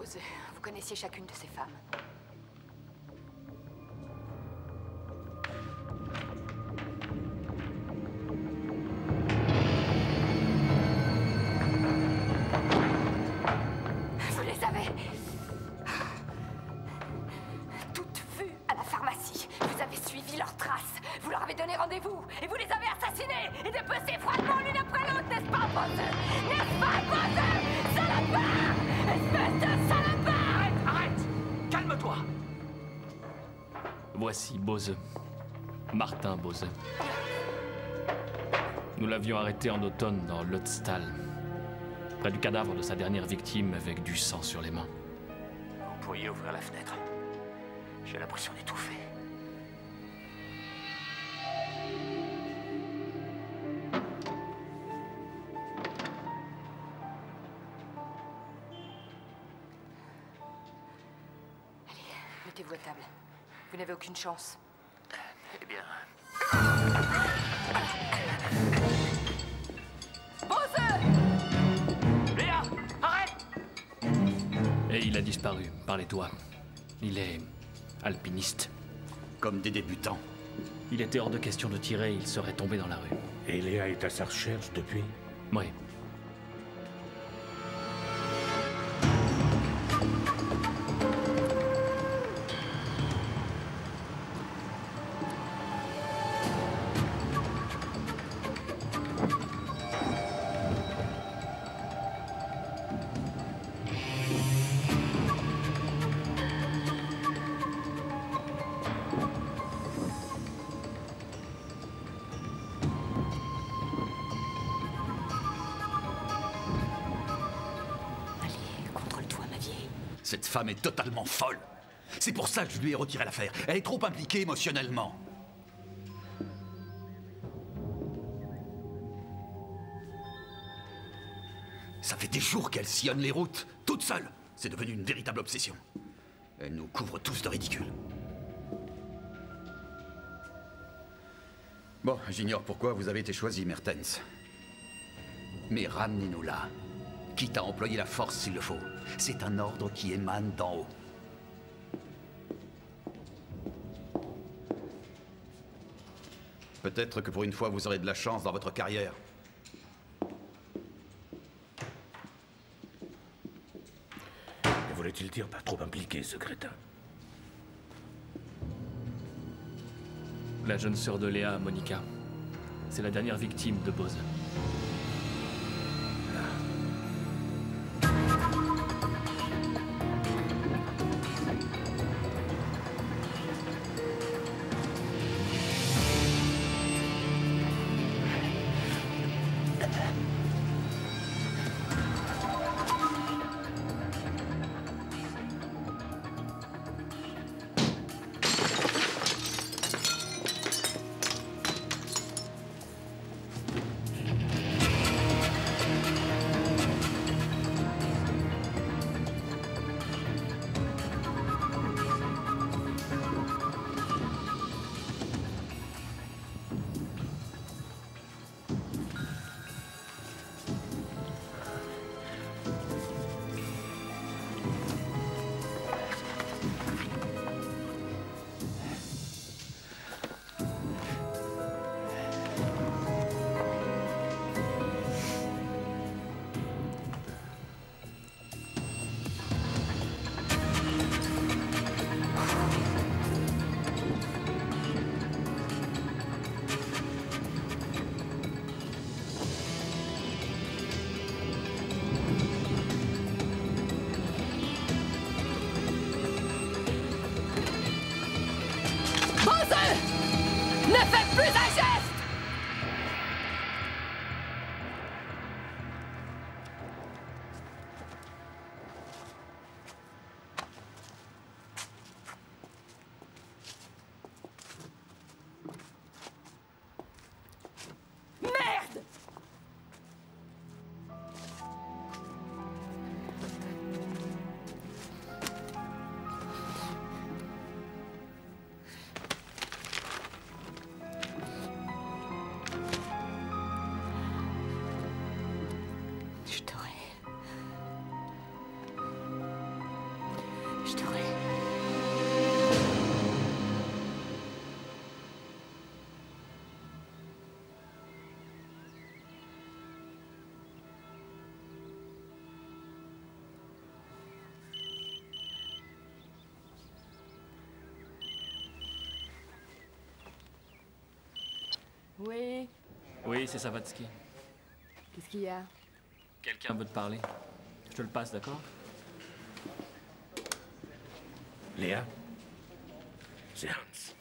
Bose, vous connaissiez chacune de ces femmes. Vous les avez toutes vues à la pharmacie. Vous avez suivi leurs traces. Vous leur avez donné rendez-vous. Et vous les avez assassinées. Et dépecées froidement l'une après l'autre, n'est-ce pas, Bose? N'est-ce pas, Bose? Salopard! Espèce de salopard! Arrête! Calme-toi! Voici Bose. Martin Bose. Nous l'avions arrêté en automne dans l'Ötztal, près du cadavre de sa dernière victime avec du sang sur les mains. Vous pourriez ouvrir la fenêtre. J'ai l'impression d'étouffer. Allez, mettez-vous à table. Vous n'avez aucune chance. Eh bien... Léa! Arrête! Et il a disparu par les doigts. Il est alpiniste. Comme des débutants. Il était hors de question de tirer, il serait tombé dans la rue. Et Léa est à sa recherche depuis? Oui. Cette femme est totalement folle. C'est pour ça que je lui ai retiré l'affaire. Elle est trop impliquée émotionnellement. Ça fait des jours qu'elle sillonne les routes, toute seule. C'est devenu une véritable obsession. Elle nous couvre tous de ridicule. Bon, j'ignore pourquoi vous avez été choisi, Mertens. Mais ramenez-nous là. Quitte à employer la force s'il le faut. C'est un ordre qui émane d'en haut. Peut-être que pour une fois, vous aurez de la chance dans votre carrière. Que voulait-il dire par trop impliqué, ce crétin? La jeune sœur de Léa, Monica. C'est la dernière victime de Bose. Oui. Oui, c'est Savatsky. Qu'est-ce qu'il y a? Quelqu'un veut te parler. Je te le passe, d'accord? Léa? C'est Hans.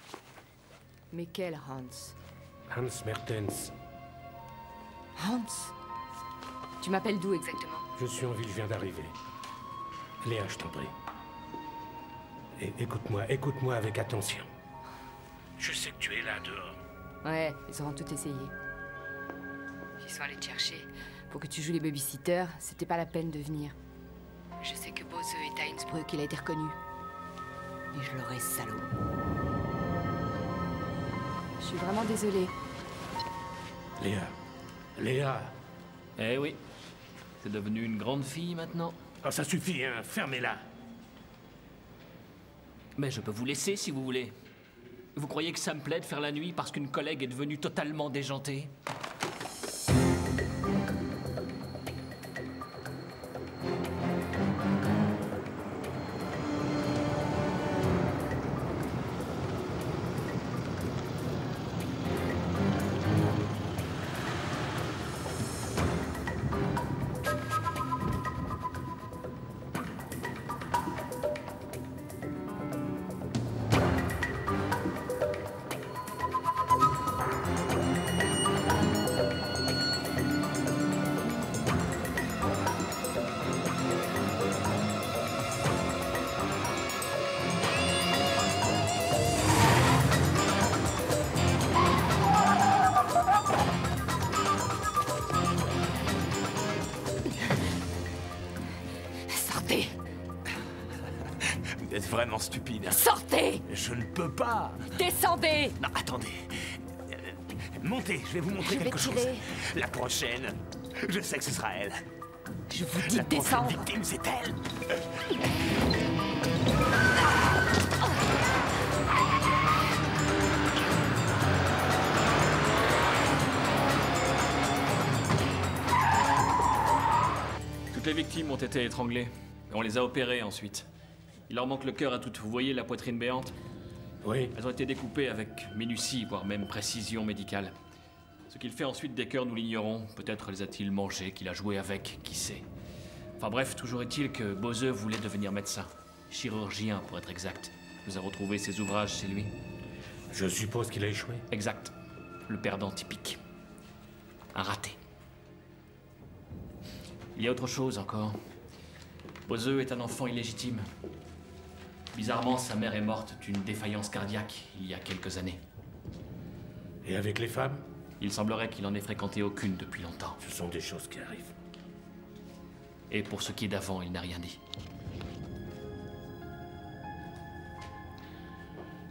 Mais quel Hans? Hans Mertens. Hans? Tu m'appelles d'où exactement? Je suis en ville, je viens d'arriver. Léa, je t'en prie. Et écoute-moi avec attention. Je sais que tu es là, dehors. Ouais, ils auront tout essayé. Ils sont allés te chercher. Pour que tu joues les babysitters, c'était pas la peine de venir. Je sais que Bose est à Innsbruck, il a été reconnu. Et je l'aurai, salaud. Je suis vraiment désolée. Léa. Léa. Eh oui. C'est devenu une grande fille maintenant. Oh, ça suffit, hein. Fermez-la. Mais je peux vous laisser si vous voulez. Vous croyez que ça me plaît de faire la nuit parce qu'une collègue est devenue totalement déjantée? Vous êtes vraiment stupide. Sortez! Je ne peux pas. Descendez! Non, attendez. Montez, je vais vous montrer Je vais quelque chose. tirer. La prochaine, je sais que ce sera elle. Je vous dis La de prochaine descendre! victime, c'est elle. Toutes les victimes ont été étranglées. Et on les a opérées ensuite. Il leur manque le cœur à toutes. Vous voyez la poitrine béante? Oui. Elles ont été découpées avec minutie, voire même précision médicale. Ce qu'il fait ensuite des cœurs, nous l'ignorons. Peut-être les a-t-il mangés, qu'il a joué avec, qui sait. Enfin bref, toujours est-il que Bose voulait devenir médecin. Chirurgien, pour être exact. Nous avons trouvé ses ouvrages chez lui. Je suppose qu'il a échoué. Exact. Le perdant typique. Un raté. Il y a autre chose encore. Bose est un enfant illégitime. Bizarrement, sa mère est morte d'une défaillance cardiaque il y a quelques années. Et avec les femmes? Il semblerait qu'il n'en ait fréquenté aucune depuis longtemps. Ce sont des choses qui arrivent. Et pour ce qui est d'avant, il n'a rien dit.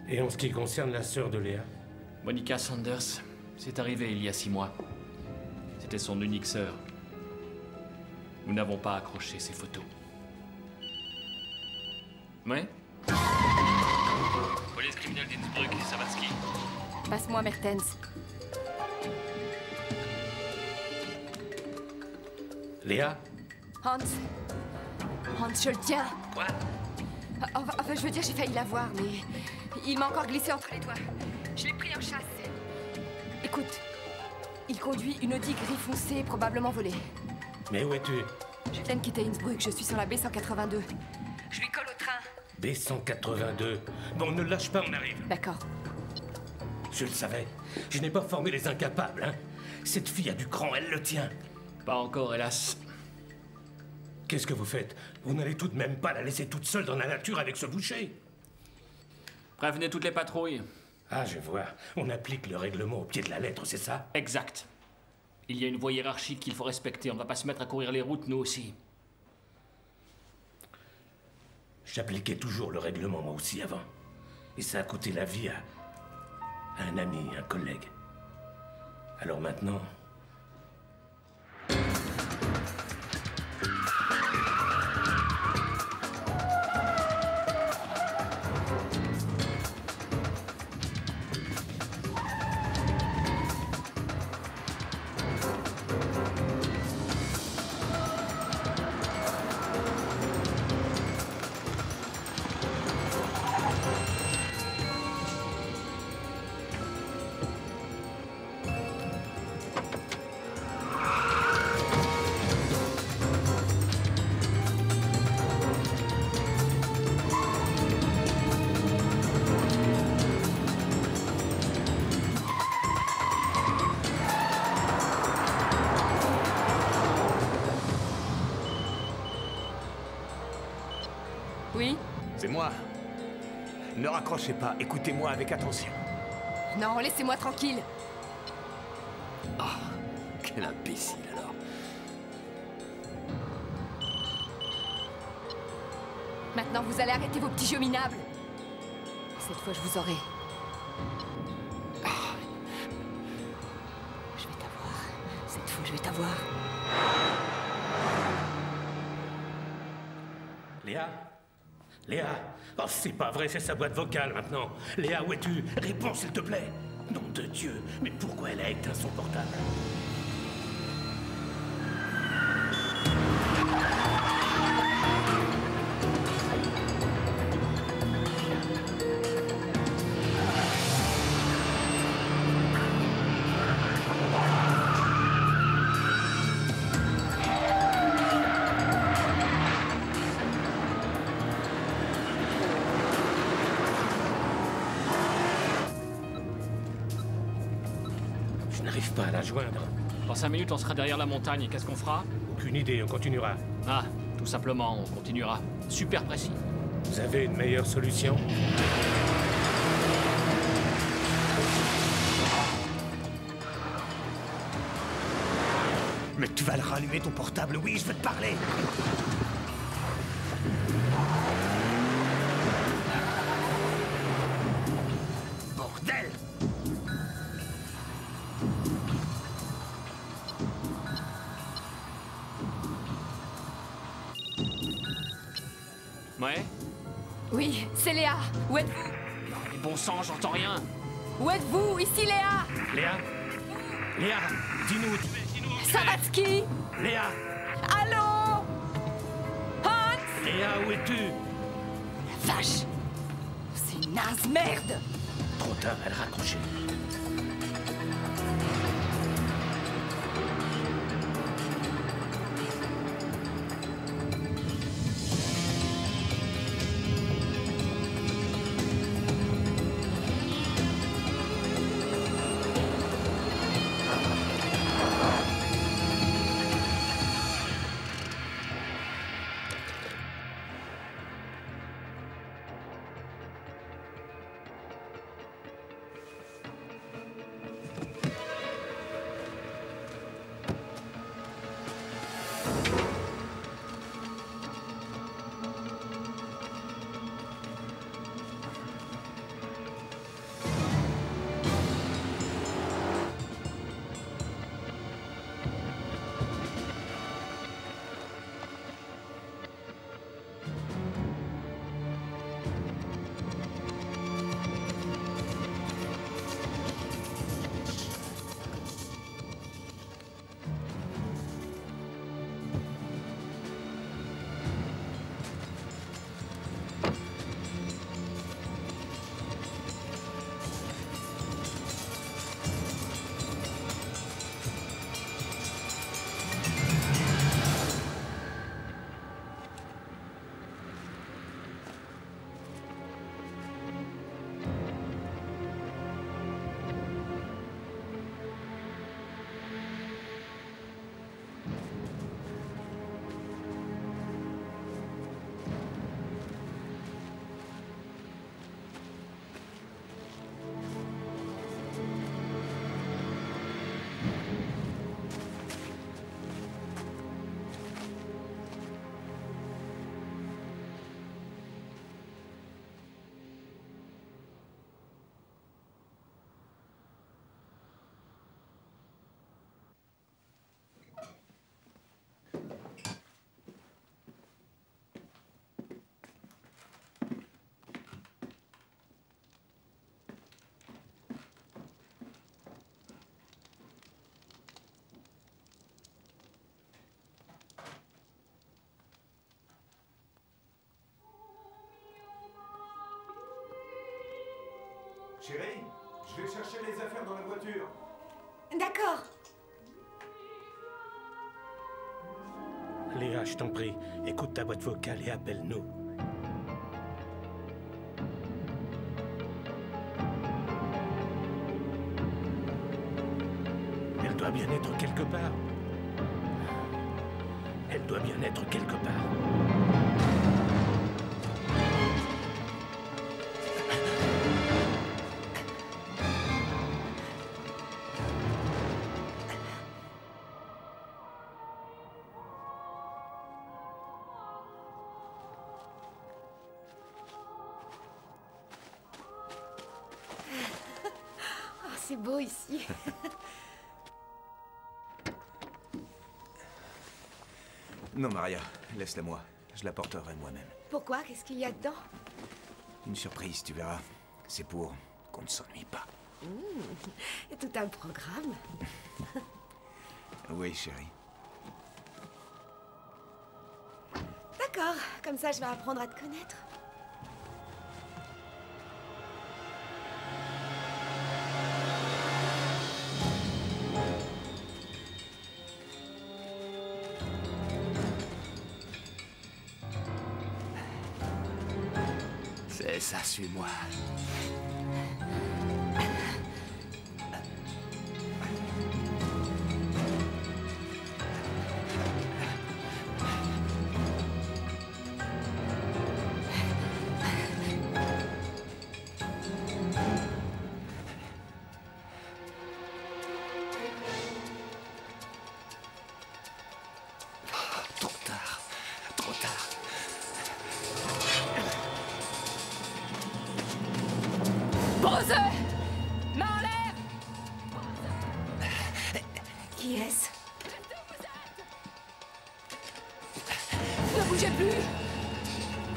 Et en ce qui concerne la sœur de Léa? Monica Sanders, c'est arrivé il y a 6 mois. C'était son unique sœur. Nous n'avons pas accroché ses photos. Ouais? Police criminelle d'Innsbruck, Savatsky. Passe-moi Mertens. Léa? Hans. Hans, je le tiens. Quoi? Enfin, je veux dire, j'ai failli l'avoir, mais il m'a encore glissé entre les doigts. Je l'ai pris en chasse. Écoute, il conduit une Audi gris foncé, probablement volée. Mais où es-tu? Je viens de quitter Innsbruck, je suis sur la B182. Je lui colle au train. B182. Bon, ne lâche pas, on arrive. D'accord. Je le savais. Je n'ai pas formé les incapables, hein. Cette fille a du cran, elle le tient. Pas encore, hélas. Qu'est-ce que vous faites? Vous n'allez tout de même pas la laisser toute seule dans la nature avec ce boucher? Prévenez toutes les patrouilles. Ah, je vois. On applique le règlement au pied de la lettre, c'est ça? Exact. Il y a une voie hiérarchique qu'il faut respecter. On ne va pas se mettre à courir les routes, nous aussi. J'appliquais toujours le règlement, moi aussi, avant. Et ça a coûté la vie à un ami, un collègue. Alors maintenant... Oui? C'est moi. Ne raccrochez pas, écoutez-moi avec attention. Non, laissez-moi tranquille. Ah, quel imbécile alors. Maintenant, vous allez arrêter vos petits jeux minables. Cette fois, je vous aurai. Je vais t'avoir. Cette fois, je vais t'avoir. Léa? Léa? Oh, c'est pas vrai, c'est sa boîte vocale maintenant. Léa, où es-tu? Réponds, s'il te plaît. Nom de Dieu, mais pourquoi elle a éteint son portable? Je n'arrive pas à la joindre. Dans 5 minutes, on sera derrière la montagne. Qu'est-ce qu'on fera? Aucune idée, on continuera. Ah, tout simplement, on continuera. Super précis. Vous avez une meilleure solution? Mais tu vas le rallumer ton portable, oui, je veux te parler. Bordel! Ouais? Oui, c'est Léa. Où êtes-vous? Mais bon sang, j'entends rien. Où êtes-vous? Ici, Léa. Léa? Léa, dis-nous, Savatsky. Léa? Allô? Hans? Léa, où es-tu? Vache. C'est une naze merde. Trop tard, elle a raccroché. Chérie, je vais chercher les affaires dans la voiture. D'accord. Léa, je t'en prie, écoute ta boîte vocale et appelle-nous. Elle doit bien être quelque part. Elle doit bien être quelque part. c'est beau ici. Non, Maria, laisse-la moi. Je la porterai moi-même. Pourquoi? Qu'est-ce qu'il y a dedans? Une surprise, tu verras. C'est pour qu'on ne s'ennuie pas. Il y a tout un programme. Oui, chérie. D'accord, comme ça je vais apprendre à te connaître. C'est ça, suis-moi. Trop tard. Trop tard. Bose! Main en l'air! Qui est-ce? Ne bougez plus!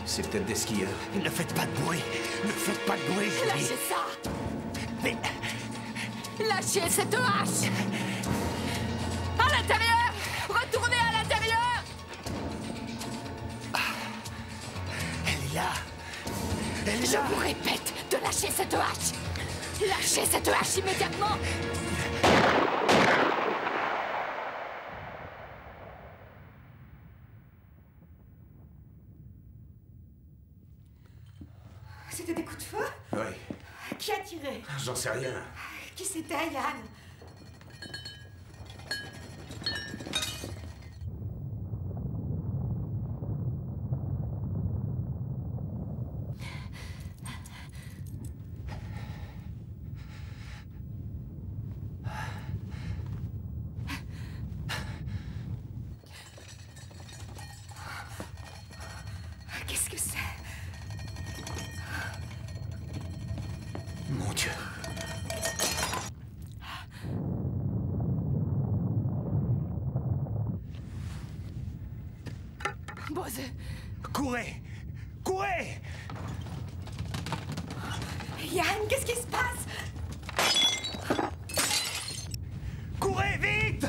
C'est peut-être des skieurs. Ne faites pas de bruit. Ne faites pas de bruit, je vous dis. Lâchez ça! Mais Lâchez cette hache! À l'intérieur! Retournez à l'intérieur! elle est là. Elle est Je là. vous répète de lâcher cette hache! Lâchez cette hache immédiatement! C'était des coups de feu? Oui, Qui a tiré? j'en sais rien. Qui c'était, Yann? Qu'est-ce que c'est? Mon Dieu. Bose! Courez! Courez! Yann, qu'est-ce qui se passe? Courez vite!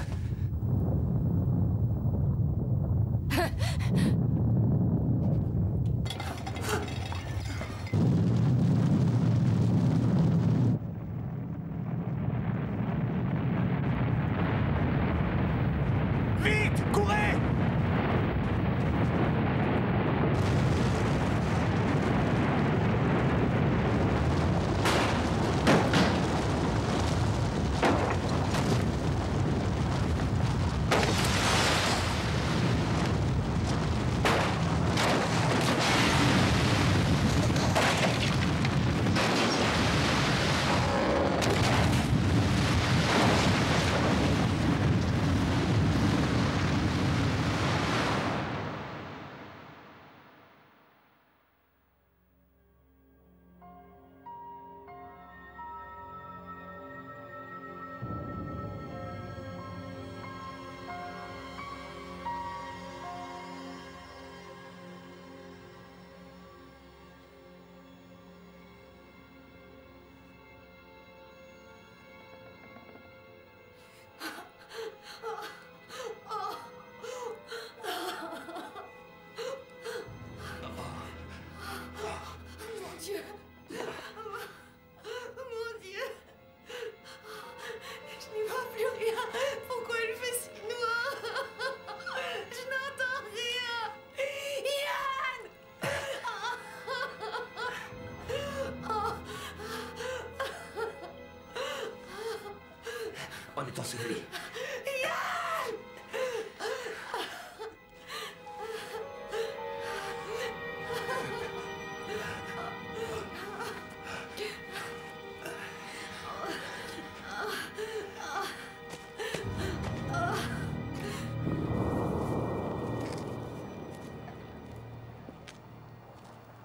Vite! Courez! Mon Dieu! Mon Dieu! Je n'y vois plus rien! Pourquoi il fait si noir? Je n'entends rien! Yann! On est enseveli.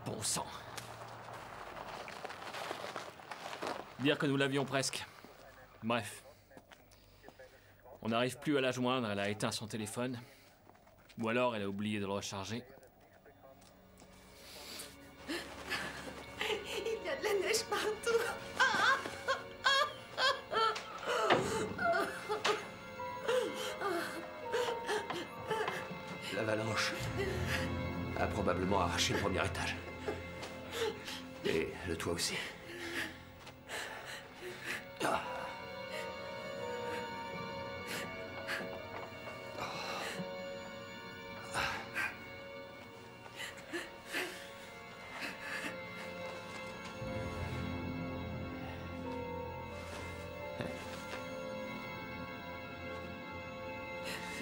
Bon sang. Dire que nous l'avions presque. Bref. On n'arrive plus à la joindre, elle a éteint son téléphone. Ou alors elle a oublié de le recharger. Il y a de la neige partout. L'avalanche a probablement arraché le premier étage. Et le toit aussi. Ah.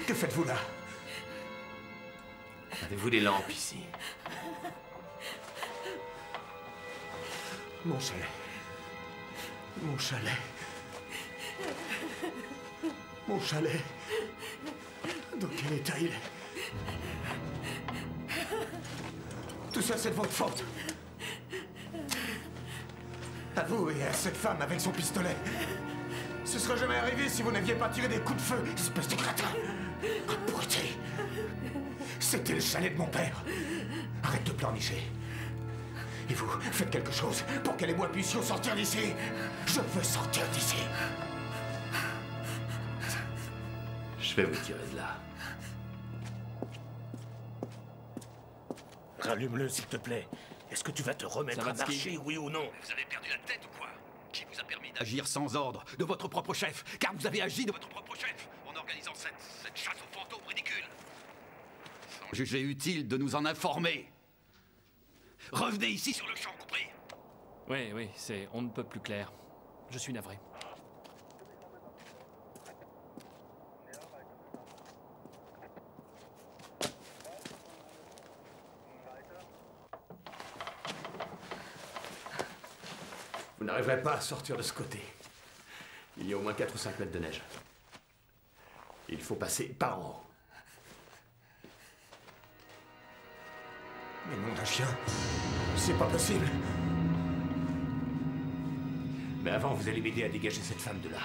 Que faites-vous là? Avez-vous des lampes ici? Mon chalet. Mon chalet. Mon chalet. Dans quel état il est? Tout ça, c'est de votre faute. À vous et à cette femme avec son pistolet. Ce serait jamais arrivé si vous n'aviez pas tiré des coups de feu, espèce de crétin. Abruti. C'était le chalet de mon père. Arrête de pleurnicher. Et vous, faites quelque chose pour qu'elle et moi puissions sortir d'ici. Je veux sortir d'ici. Je vais vous tirer de là. Rallume-le, s'il te plaît. Est-ce que tu vas te remettre à Savatsky. marcher, oui ou non? Vous avez perdu la tête ou quoi? Qui vous a permis d'agir sans ordre de votre propre chef? Car vous avez agi de votre propre chef en organisant cette chasse aux fantômes ridicule. Sans juger utile de nous en informer. Revenez ici sur le champ, compris? Oui, c'est on ne peut plus clair. Je suis navré. Vous n'arriverez pas à sortir de ce côté. Il y a au moins 4 ou 5 mètres de neige. Il faut passer par en haut. Mais nom d'un chien, c'est pas possible. Mais avant, vous allez m'aider à dégager cette femme de là.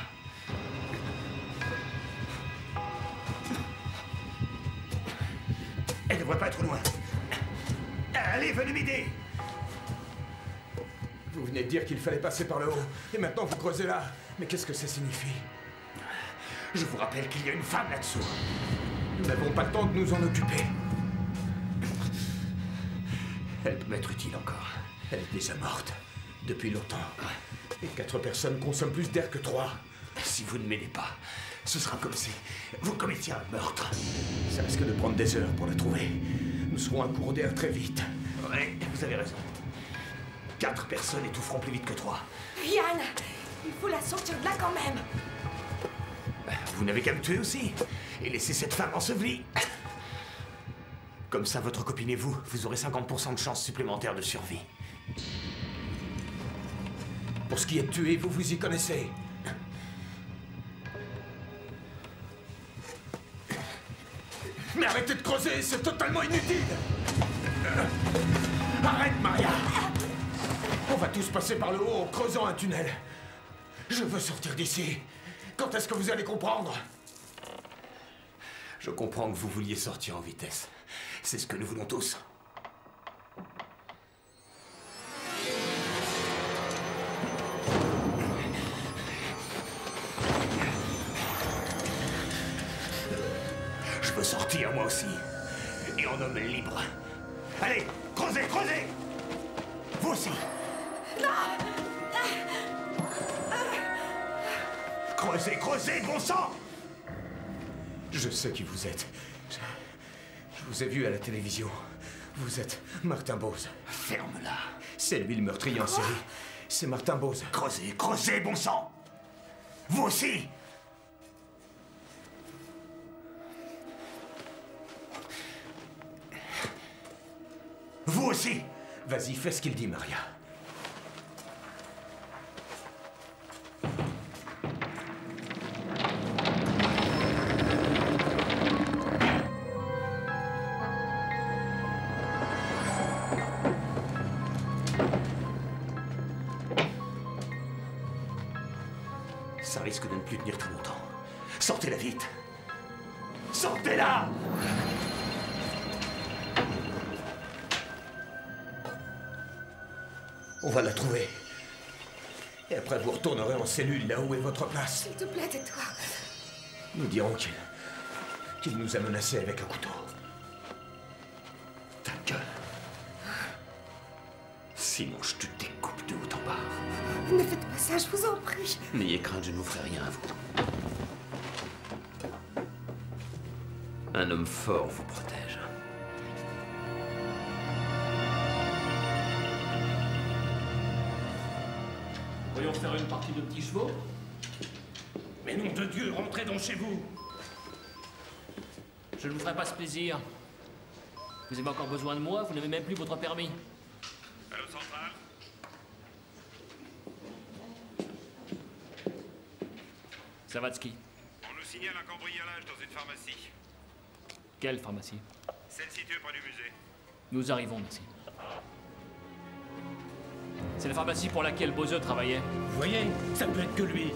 Elle devrait pas être loin. Allez, venez m'aider. Vous venez de dire qu'il fallait passer par le haut, et maintenant vous creusez là. Mais qu'est-ce que ça signifie? Je vous rappelle qu'il y a une femme là-dessous. Nous n'avons pas le temps de nous en occuper. Elle peut m'être utile encore. Elle est déjà morte, depuis longtemps. Et 4 personnes consomment plus d'air que 3. Si vous ne m'aidez pas, ce sera comme si vous commettiez un meurtre. Ça risque de prendre des heures pour la trouver. Nous serons à court d'air très vite. Ouais, vous avez raison. 4 personnes étoufferont plus vite que 3. Yann, il faut la sortir de là quand même. Vous n'avez qu'à me tuer aussi. Et laisser cette femme ensevelie. Comme ça, votre copine et vous, vous aurez 50% de chance supplémentaire de survie. Pour ce qui est de tuer, vous vous y connaissez. Mais arrêtez de creuser, c'est totalement inutile. Arrête, Maria. On va tous passer par le haut en creusant un tunnel. Je veux sortir d'ici. Quand est-ce que vous allez comprendre? Je comprends que vous vouliez sortir en vitesse. C'est ce que nous voulons tous. Je veux sortir, moi aussi. Et en homme libre. Allez, creusez, creusez! Vous aussi! Creusez, creusez, bon sang! Je sais qui vous êtes. Je vous ai vu à la télévision. Vous êtes Martin Bose. Ferme-la. C'est lui le meurtrier en série. C'est Martin Bose. Creusez, creusez, bon sang! Vous aussi! Vous aussi! Vas-y, fais ce qu'il dit, Maria. Ça risque de ne plus tenir très longtemps. Sortez-la vite. Sortez-la! On va la trouver. Et après, vous retournerez en cellule, là où est votre place. S'il te plaît, tais-toi. Nous dirons qu'il nous a menacés avec un couteau. Ta gueule. Sinon, je te découpe de haut en bas. Ne faites pas ça, je vous en prie. N'ayez crainte, je ne vous ferai rien à vous. Un homme fort vous protège. Voyons faire une partie de petits chevaux. Mais nom de Dieu, rentrez donc chez vous. Je ne vous ferai pas ce plaisir. Vous avez encore besoin de moi, vous n'avez même plus votre permis. Allô, centrale? Savatsky. On nous signale un cambriolage dans une pharmacie. Quelle pharmacie? Celle située près du musée. Nous arrivons, merci. C'est la pharmacie pour laquelle Bose travaillait. Vous voyez, ça ne peut être que lui.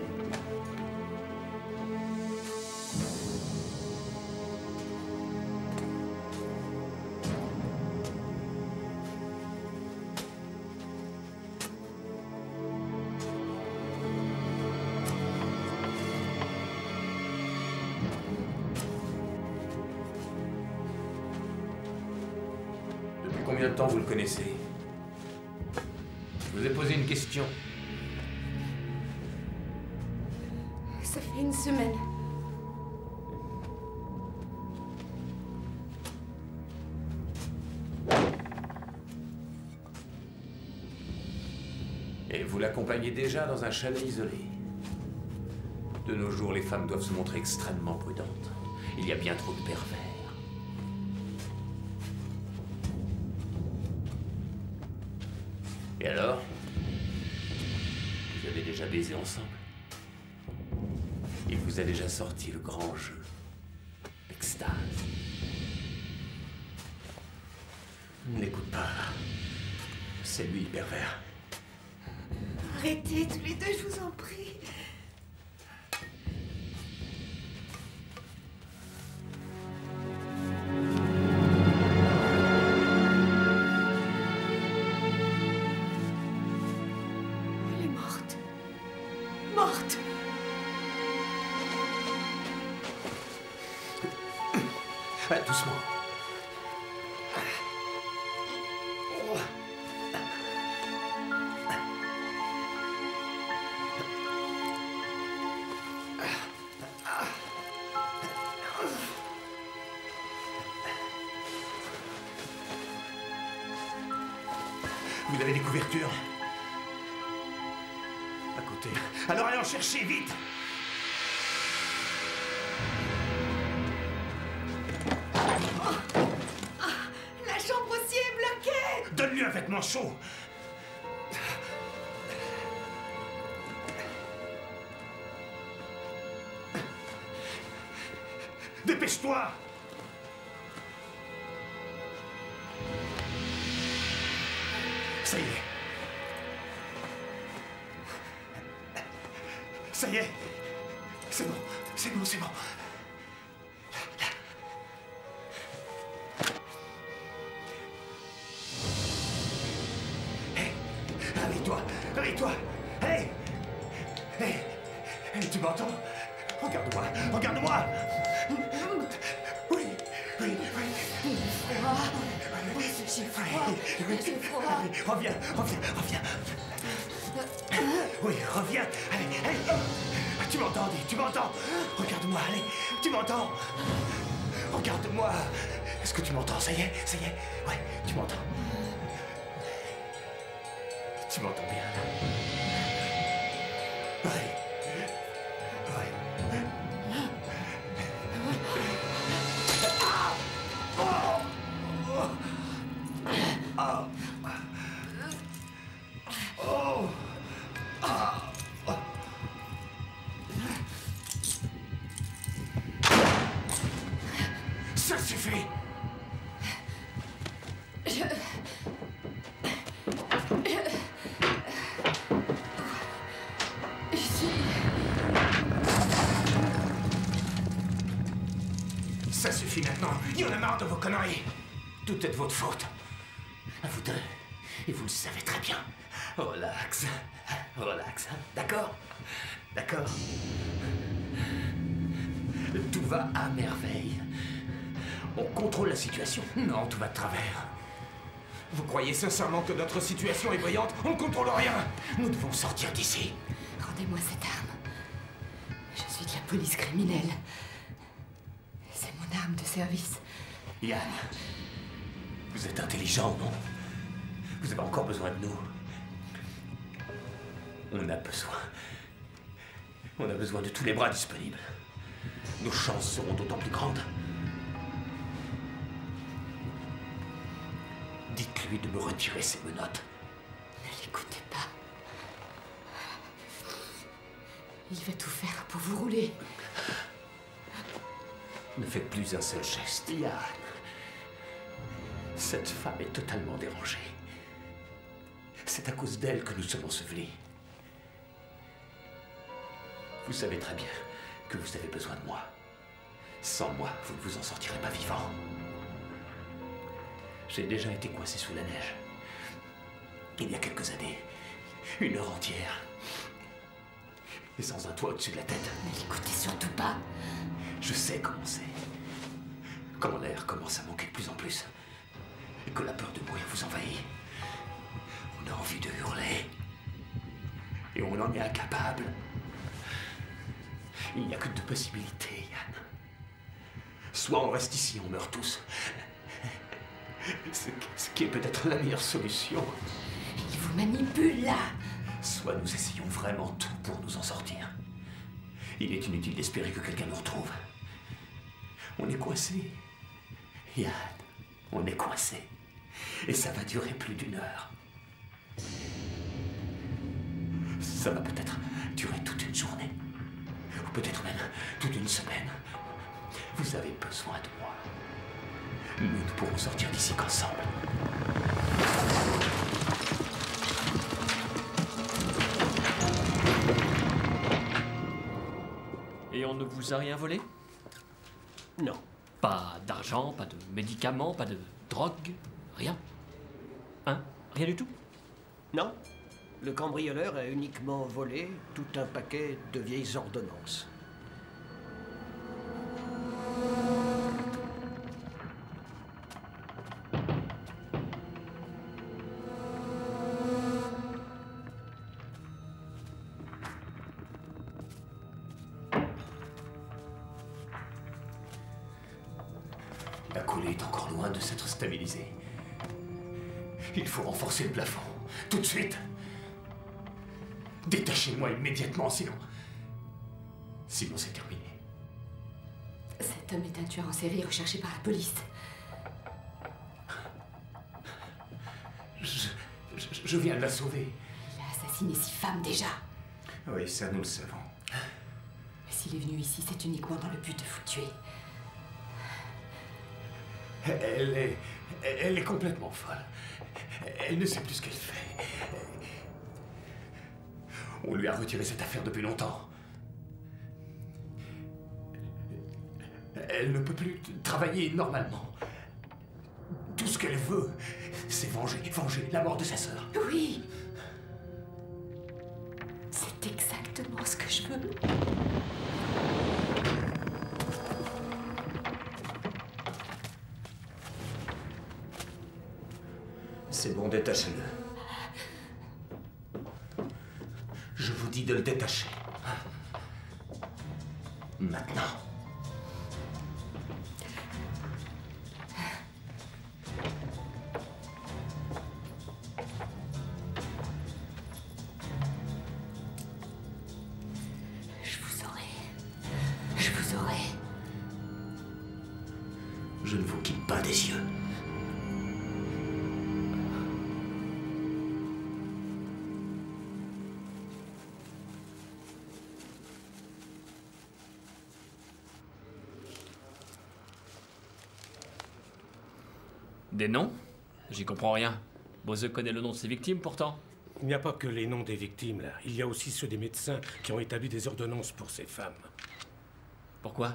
Depuis combien de temps vous le connaissez? Je vous ai posé une question. Ça fait une semaine. Et vous l'accompagnez déjà dans un chalet isolé. De nos jours, les femmes doivent se montrer extrêmement prudentes. Il y a bien trop de pervers. Et alors? Vous avez déjà baisé ensemble? Il vous a déjà sorti le grand jeu. L'extase. N'écoute pas. C'est lui, pervers. Arrêtez tous les deux, je vous en prie. Elle est morte. Morte. Ah, doucement. Vous avez des couvertures? À côté. Alors allez en chercher, vite! La chambre aussi est bloquée. Donne-lui un vêtement chaud! Dépêche-toi! Ça y est. Ça y est. C'est bon, c'est bon, c'est bon. Hé, réveille-toi, réveille-toi. Hé, hé, tu m'entends? Regarde-moi, regarde-moi. Oui, oui, oui. J'ai froid. J'ai froid. Reviens, reviens, reviens. Oui, reviens. Allez, allez. Tu m'entends, dis, tu m'entends? Regarde-moi, allez. Tu m'entends? Regarde-moi. Est-ce que tu m'entends? Ça y est, ça y est. Ouais, tu m'entends. Tu m'entends bien, là? Ouais. Ouais. Ça suffit! Ici. Il y en a marre de vos conneries. Tout est de votre faute. À vous deux. Et vous le savez très bien. Relax. Relax. D'accord? D'accord? Tout va à merveille. On contrôle la situation. Non, tout va de travers. Vous croyez sincèrement que notre situation est brillante? On ne contrôle rien. Nous devons sortir d'ici. Rendez-moi cette arme. Je suis de la police criminelle. C'est mon arme de service. Yann, vous êtes intelligent, non? Vous avez encore besoin de nous. On a besoin. On a besoin de tous les bras disponibles. Nos chances seront d'autant plus grandes. Dites-lui de me retirer ses menottes. Ne l'écoutez pas. Il va tout faire pour vous rouler. Ne faites plus un seul geste. Yann, cette femme est totalement dérangée. C'est à cause d'elle que nous sommes ensevelis. Vous savez très bien que vous avez besoin de moi. Sans moi, vous ne vous en sortirez pas vivant. J'ai déjà été coincé sous la neige. Il y a quelques années. 1 heure entière. Et sans un toit au-dessus de la tête. Ne l'écoutez surtout pas. Je sais comment c'est. Quand l'air commence à manquer de plus en plus. Et que la peur de mourir vous envahit. On a envie de hurler. Et on en est incapable. Il n'y a que 2 possibilités, Yann. Soit on reste ici, on meurt tous. Ce qui est peut-être la meilleure solution. Il vous manipule, là. Soit nous essayons vraiment tout pour nous en sortir. Il est inutile d'espérer que quelqu'un nous retrouve. On est coincé. Yann, on est coincé. Et ça va durer plus d'1 heure. Ça va peut-être durer toute une journée. Ou peut-être même toute une semaine. Vous avez besoin de moi. Nous ne pourrons sortir d'ici qu'ensemble. Et on ne vous a rien volé? Non. Pas d'argent, pas de médicaments, pas de drogue, rien? Hein? Rien du tout? Non. Le cambrioleur a uniquement volé tout un paquet de vieilles ordonnances. La coulée est encore loin de s'être stabilisée. Il faut renforcer le plafond. Tout de suite. Détachez-moi immédiatement, sinon c'est terminé. Cet homme est un tueur en série recherché par la police. Je viens de la sauver. Il a assassiné 6 femmes déjà. Oui, ça nous le savons. Mais s'il est venu ici, c'est uniquement dans le but de vous tuer. Elle est complètement folle. Elle ne sait plus ce qu'elle fait. On lui a retiré cette affaire depuis longtemps. Elle ne peut plus travailler normalement. Tout ce qu'elle veut, c'est venger la mort de sa sœur. Oui. C'est exactement ce que je veux. C'est bon, détachez-le. Je vous dis de le détacher. Maintenant. Je vous aurai. Je vous aurai. Je ne vous quitte pas des yeux. Des noms? J'y comprends rien. Bose connaît le nom de ses victimes, pourtant. Il n'y a pas que les noms des victimes, là. Il y a aussi ceux des médecins qui ont établi des ordonnances pour ces femmes. Pourquoi?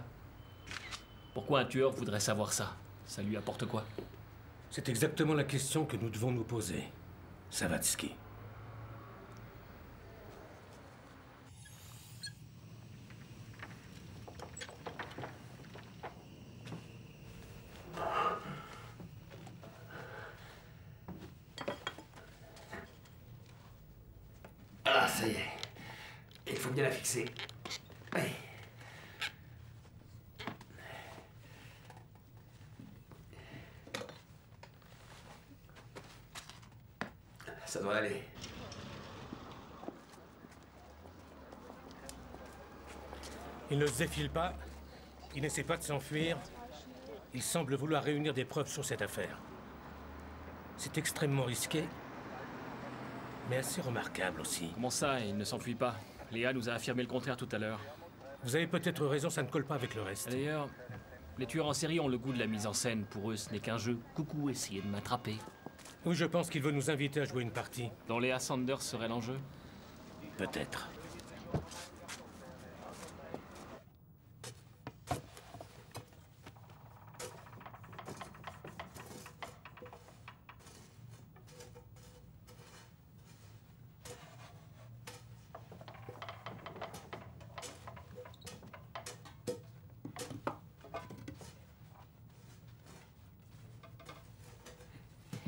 Pourquoi un tueur voudrait savoir ça? Ça lui apporte quoi? C'est exactement la question que nous devons nous poser, Savatsky. Ah, ça y est. Il faut bien la fixer. Oui. Ça doit aller. Il ne se défile pas, il n'essaie pas de s'enfuir. Il semble vouloir réunir des preuves sur cette affaire. C'est extrêmement risqué, mais assez remarquable aussi. Comment ça, il ne s'enfuit pas? Léa nous a affirmé le contraire tout à l'heure. Vous avez peut-être raison, ça ne colle pas avec le reste. D'ailleurs, les tueurs en série ont le goût de la mise en scène. Pour eux, ce n'est qu'un jeu. Coucou, essayez de m'attraper. Oui, je pense qu'il veut nous inviter à jouer une partie. Dont Léa Sanders serait l'enjeu? Peut-être.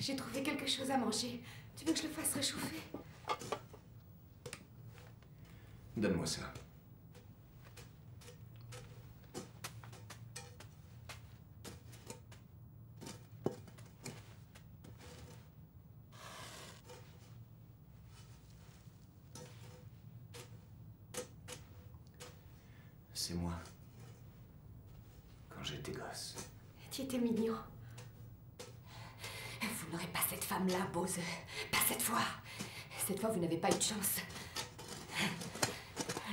J'ai trouvé quelque chose à manger. Tu veux que je le fasse réchauffer? Donne-moi ça. C'est moi. Quand j'étais gosse. Tu étais mignon. Vous n'aurez pas cette femme-là, Bose. Pas cette fois. Cette fois, vous n'avez pas eu de chance.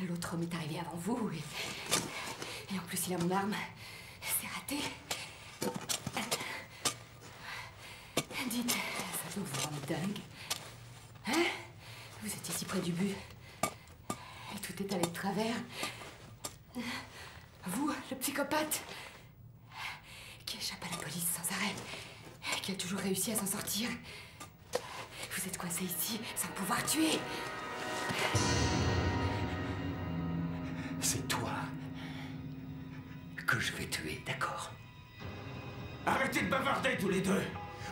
L'autre homme est arrivé avant vous. Et en plus, il a mon arme. C'est raté. Dites, ça doit vous rendre dingue. Hein? Vous étiez si près du but. Et tout est allé de travers. Vous, le psychopathe, qui échappe à la police sans arrêt, qui a toujours réussi à s'en sortir. Vous êtes coincé ici, sans pouvoir tuer. C'est toi que je vais tuer, d'accord? Arrêtez de bavarder tous les deux.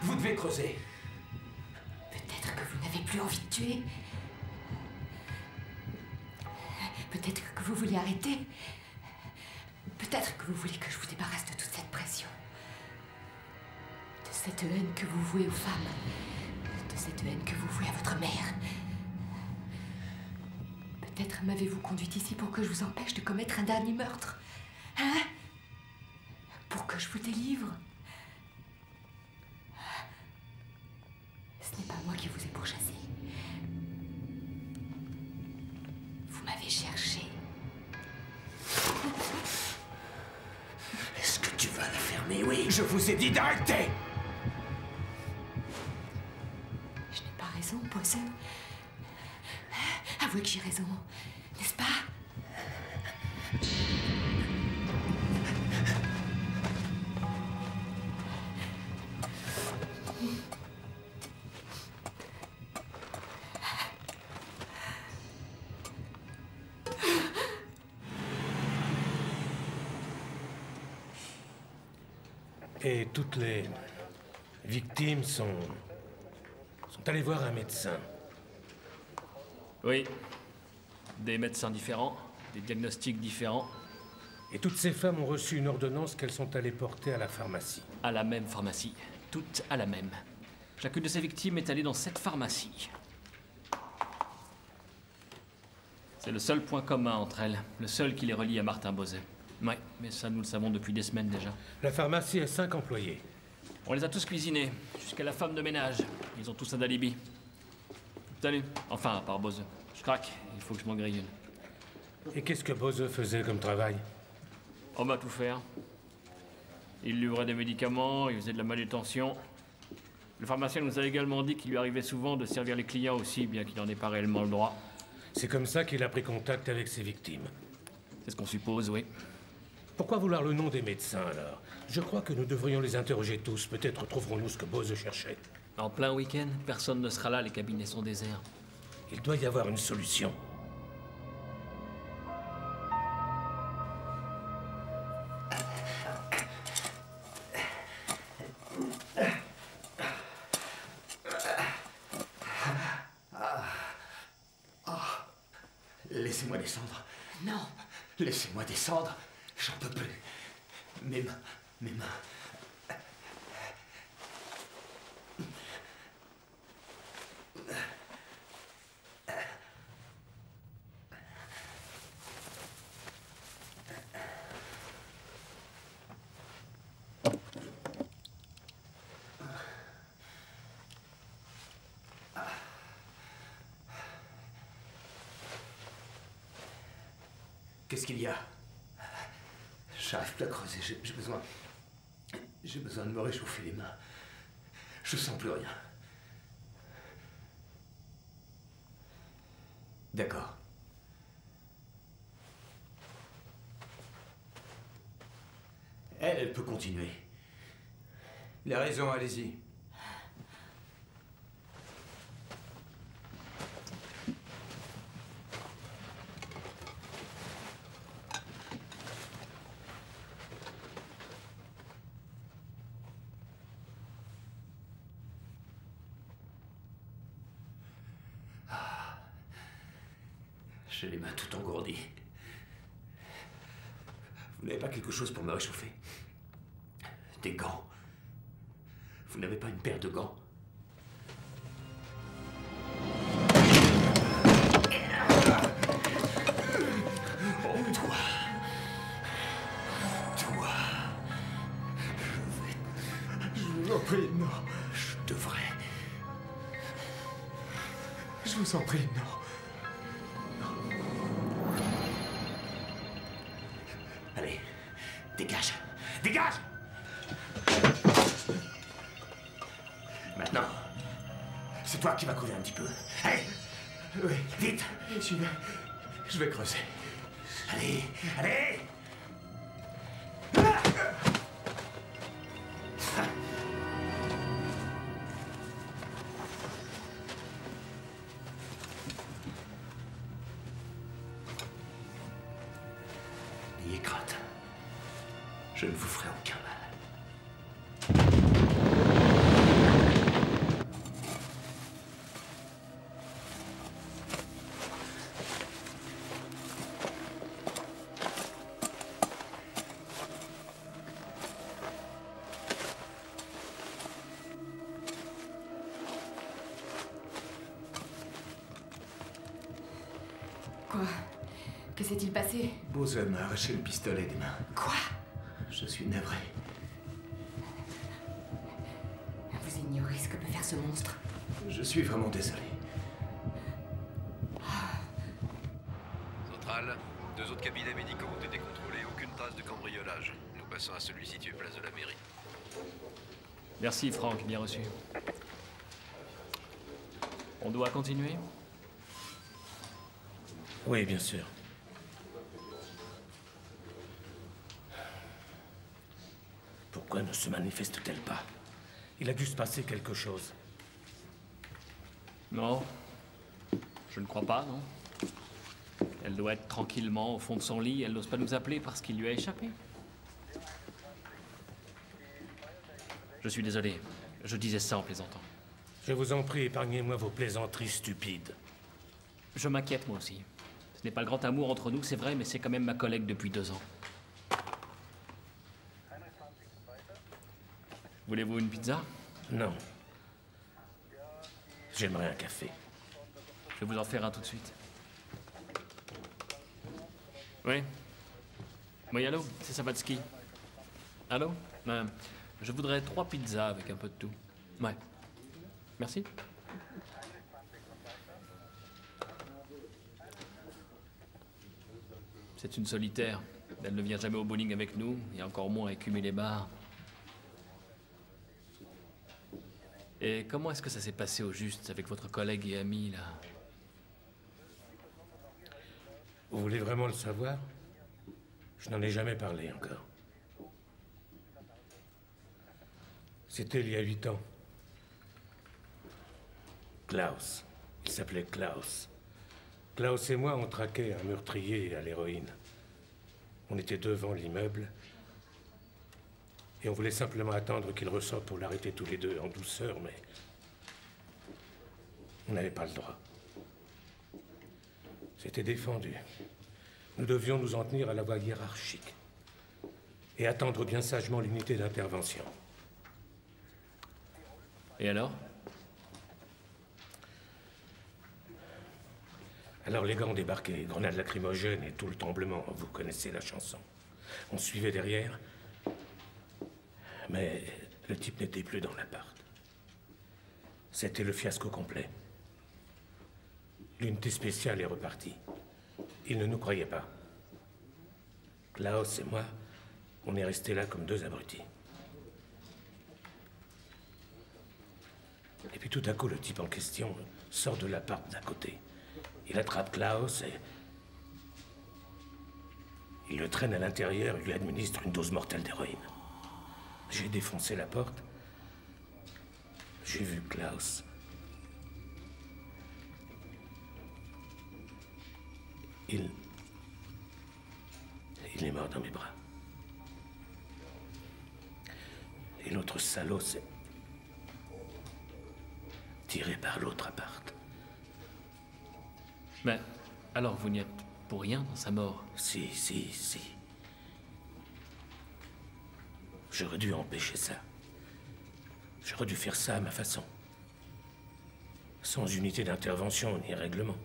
Vous devez creuser. Peut-être que vous n'avez plus envie de tuer. Peut-être que vous voulez arrêter. Peut-être que vous voulez que je vous débarrasse de toute cette pression. De cette haine que vous vouez aux femmes. De cette haine que vous vouez à votre mère. Peut-être m'avez-vous conduite ici pour que je vous empêche de commettre un dernier meurtre. Hein? Pour que je vous délivre. Ce n'est pas moi qui vous ai pourchassé. Vous m'avez cherché. Est-ce que tu vas la fermer? Oui. Je vous ai dit d'arrêter. Je n'ai pas raison, Poisson. Avouez que j'ai raison, n'est-ce pas? Et toutes les victimes sont allées voir un médecin. Oui. Des médecins différents, des diagnostics différents. Et toutes ces femmes ont reçu une ordonnance qu'elles sont allées porter à la pharmacie. À la même pharmacie. Toutes à la même. Chacune de ces victimes est allée dans cette pharmacie. C'est le seul point commun entre elles. Le seul qui les relie à Martin Bose. Ouais, mais ça nous le savons depuis des semaines déjà. La pharmacie a 5 employés. On les a tous cuisinés, jusqu'à la femme de ménage. Ils ont tous un alibi. Salut. Enfin, à part Bose. Je craque, il faut que je m'en grille une. Et qu'est-ce que Bose faisait comme travail? On va tout faire. Il livrait des médicaments, il faisait de la manutention. Le pharmacien nous a également dit qu'il lui arrivait souvent de servir les clients aussi, bien qu'il n'en ait pas réellement le droit. C'est comme ça qu'il a pris contact avec ses victimes. C'est ce qu'on suppose, oui. Pourquoi vouloir le nom des médecins, alors? Je crois que nous devrions les interroger tous. Peut-être trouverons-nous ce que Bose cherchait. En plein week-end, personne ne sera là, les cabinets sont déserts. Il doit y avoir une solution. Laissez-moi descendre. Non. Laissez-moi descendre. J'en peux plus. Mes mains. Mes mains. Qu'est-ce qu'il y a? J'arrive plus à creuser, j'ai besoin... J'ai besoin de me réchauffer les mains. Je sens plus rien. D'accord. Elle peut continuer. Il a raison, allez-y. J'ai les mains tout engourdies. Vous n'avez pas quelque chose pour me réchauffer? Des gants? Vous n'avez pas une paire de gants? Oh, toi! Toi! Je vous en prie, non. Je devrais... Je vous en prie, non. Allez, dégage! Dégage! Maintenant, c'est toi qui vas couler un petit peu. Allez! Oui, Vite! je vais creuser. Allez! Allez! N'ayez crainte. Je ne vous ferai aucun mal. Quoi? Que s'est-il passé? Bose m'a arraché le pistolet des mains. Quoi? Je suis navré. Vous ignorez ce que peut faire ce monstre. Je suis vraiment désolé. Centrale, 2 autres cabinets médicaux ont été contrôlés, aucune trace de cambriolage. Nous passons à celui situé place de la mairie. Merci Franck, bien reçu. On doit continuer? Oui, bien sûr. Pourquoi ne se manifeste-t-elle pas? Il a dû se passer quelque chose. Non. Je ne crois pas, non. Elle doit être tranquillement au fond de son lit. Elle n'ose pas nous appeler parce qu'il lui a échappé. Je suis désolé. Je disais ça en plaisantant. Je vous en prie, épargnez-moi vos plaisanteries stupides. Je m'inquiète, moi aussi. Ce n'est pas le grand amour entre nous, c'est vrai, mais c'est quand même ma collègue depuis 2 ans. Voulez-vous une pizza? Non. J'aimerais un café. Je vais vous en faire un tout de suite. Oui? Oui, allô? C'est Sabatsky. Allô? Je voudrais 3 pizzas avec un peu de tout. Ouais. Merci. C'est une solitaire. Elle ne vient jamais au bowling avec nous, et encore moins écumer les bars. Et comment est-ce que ça s'est passé au juste avec votre collègue et ami, là? Vous voulez vraiment le savoir? Je n'en ai jamais parlé encore. C'était il y a 8 ans. Klaus. Il s'appelait Klaus. Klaus et moi, on traquait un meurtrier à l'héroïne. On était devant l'immeuble. Et on voulait simplement attendre qu'il ressorte pour l'arrêter tous les deux en douceur, mais... on n'avait pas le droit. C'était défendu. Nous devions nous en tenir à la voie hiérarchique. Et attendre bien sagement l'unité d'intervention. Et alors? Alors les gars ont débarqué, grenades lacrymogènes et tout le tremblement. Vous connaissez la chanson. On suivait derrière. Mais le type n'était plus dans l'appart. C'était le fiasco complet. L'unité spéciale est repartie. Ils ne nous croyaient pas. Klaus et moi, on est restés là comme deux abrutis. Et puis tout à coup, le type en question sort de l'appart d'à côté. Il attrape Klaus et... il le traîne à l'intérieur et lui administre une dose mortelle d'héroïne. J'ai défoncé la porte. J'ai vu Klaus. Il est mort dans mes bras. Et l'autre salaud s'est tiré par l'autre appart. Mais alors vous n'y êtes pour rien dans sa mort? Si. J'aurais dû empêcher ça. J'aurais dû faire ça à ma façon. Sans unité d'intervention ni règlement.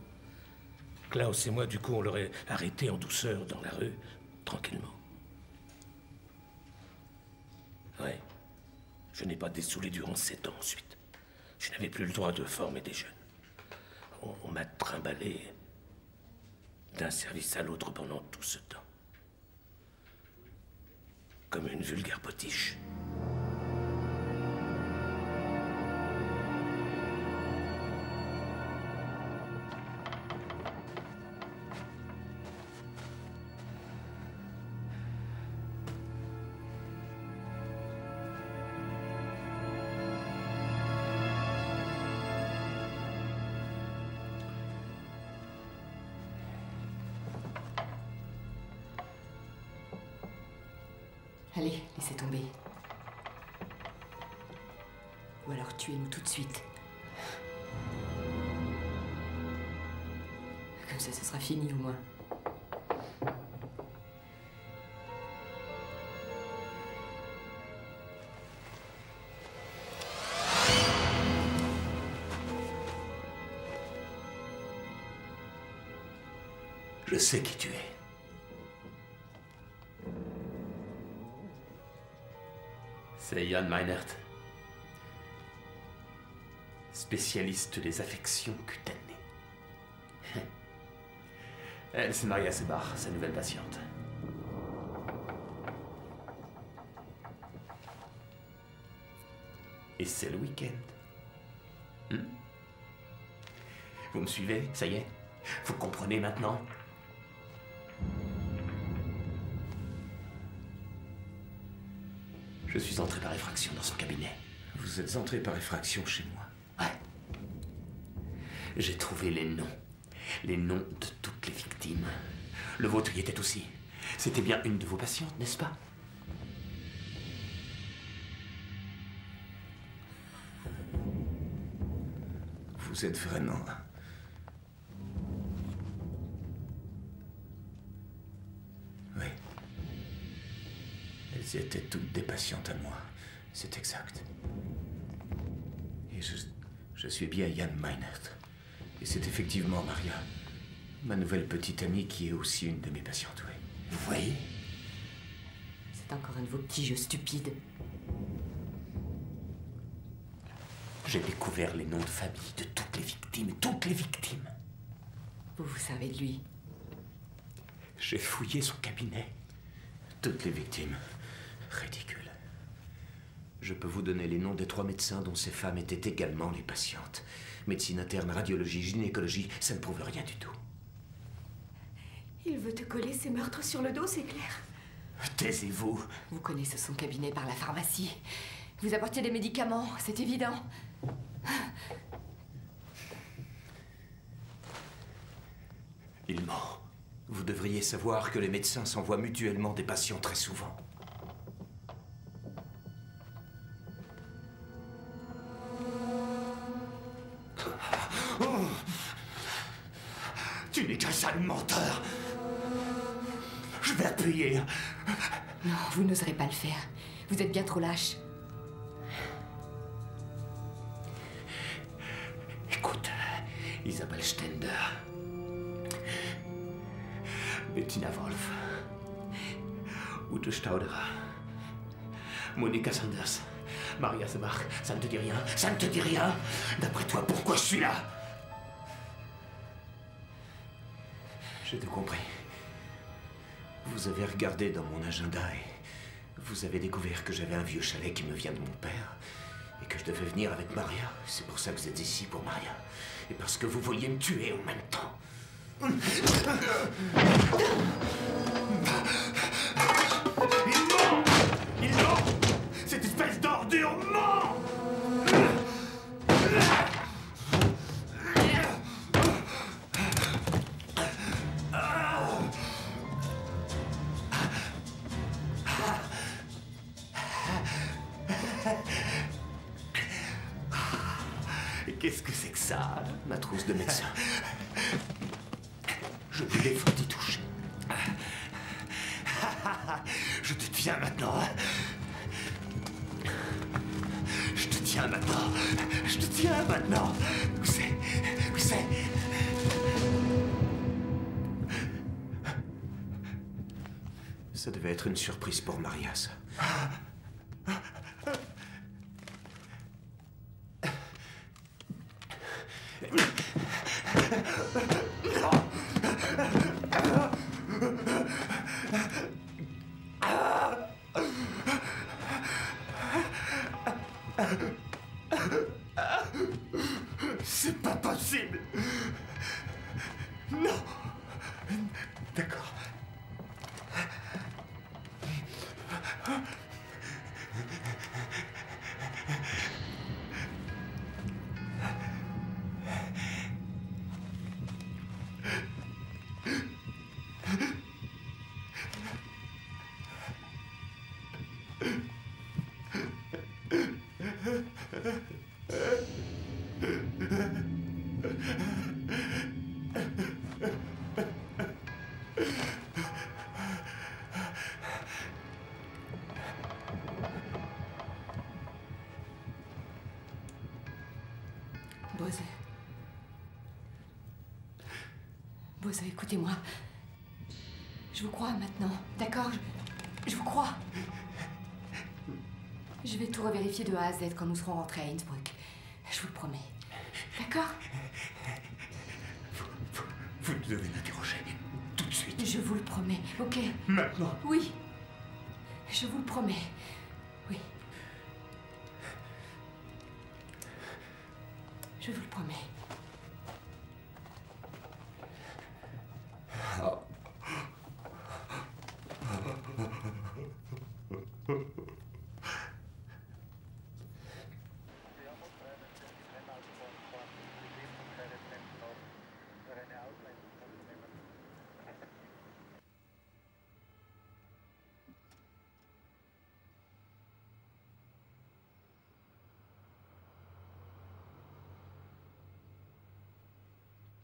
Klaus et moi, du coup, on l'aurait arrêté en douceur dans la rue, tranquillement. Ouais. Je n'ai pas dessoulé durant 7 ans ensuite. Je n'avais plus le droit de former des jeunes. On m'a trimballé d'un service à l'autre pendant tout ce temps. Comme une vulgaire potiche. Allez, laissez tomber. Ou alors tuez-nous tout de suite. Comme ça, ce sera fini au moins. Je sais qui tu es. C'est Jan Meinert, spécialiste des affections cutanées. Elle s'est mariée à Sebar, sa nouvelle patiente. Et c'est le week-end. Vous me suivez? Ça y est? Vous comprenez maintenant? Je suis entré par effraction dans son cabinet. Vous êtes entré par effraction chez moi? Ouais. J'ai trouvé les noms. Les noms de toutes les victimes. Le vôtre y était aussi. C'était bien une de vos patientes, n'est-ce pas? Vous êtes vraiment... Oui. Elles étaient toutes des patientes à moi. C'est exact. Et je suis bien Jan Meinert. Et c'est effectivement Maria, ma nouvelle petite amie qui est aussi une de mes patientes, oui. Vous voyez? C'est encore un de vos petits jeux stupides. J'ai découvert les noms de famille de toutes les victimes. Toutes les victimes. Vous savez de lui. J'ai fouillé son cabinet. Toutes les victimes. Ridicule. Je peux vous donner les noms des 3 médecins dont ces femmes étaient également les patientes. Médecine interne, radiologie, gynécologie, ça ne prouve rien du tout. Il veut te coller ses meurtres sur le dos, c'est clair. Taisez-vous. Vous connaissez son cabinet par la pharmacie. Vous apportiez des médicaments, c'est évident. Il ment. Vous devriez savoir que les médecins s'envoient mutuellement des patients très souvent. Tu n'es qu'un sale menteur. Je vais te payer. Non, vous n'oserez pas le faire. Vous êtes bien trop lâche. Écoute, Isabelle Stender, Bettina Wolf, Ute Stauderer, Monica Sanders, Maria Semach, ça ne te dit rien? Ça ne te dit rien? D'après toi, pourquoi je suis là? J'ai tout compris. Vous avez regardé dans mon agenda et vous avez découvert que j'avais un vieux chalet qui me vient de mon père et que je devais venir avec Maria. C'est pour ça que vous êtes ici, pour Maria. Et parce que vous vouliez me tuer en même temps. Il ment! Il ment! Cette espèce d'ordure ment! Qu'est-ce que c'est que ça, ma trousse de médecin? Je vous défends d'y toucher. Je te tiens maintenant. Je te tiens maintenant. Je te tiens maintenant. Où c'est? Où c'est? Ça devait être une surprise pour Maria, ça. C'est pas possible. Non. D'accord. Bose, écoutez-moi. Je vous crois maintenant, d'accord? Je vous crois. Je vais tout revérifier de A à Z quand nous serons rentrés à Innsbruck. Je vous le promets. D'accord? Vous devez m'interroger tout de suite. Je vous le promets, ok? Maintenant? Oui. Je vous le promets. Oui. Je vous le promets.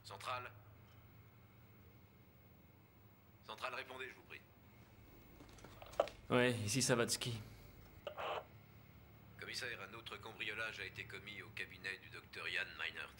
Centrale. Centrale, répondez, je vous prie. Ouais, ici Savatsky. Commissaire, un autre cambriolage a été commis au cabinet du docteur Jan Meinert.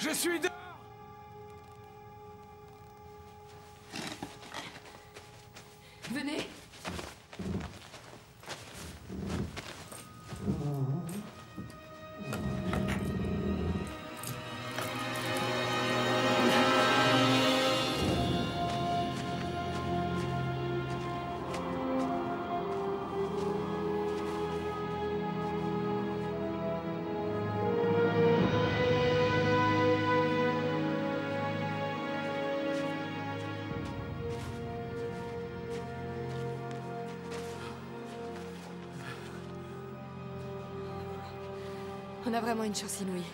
Je suis dehors! Venez. On a vraiment une chance inouïe.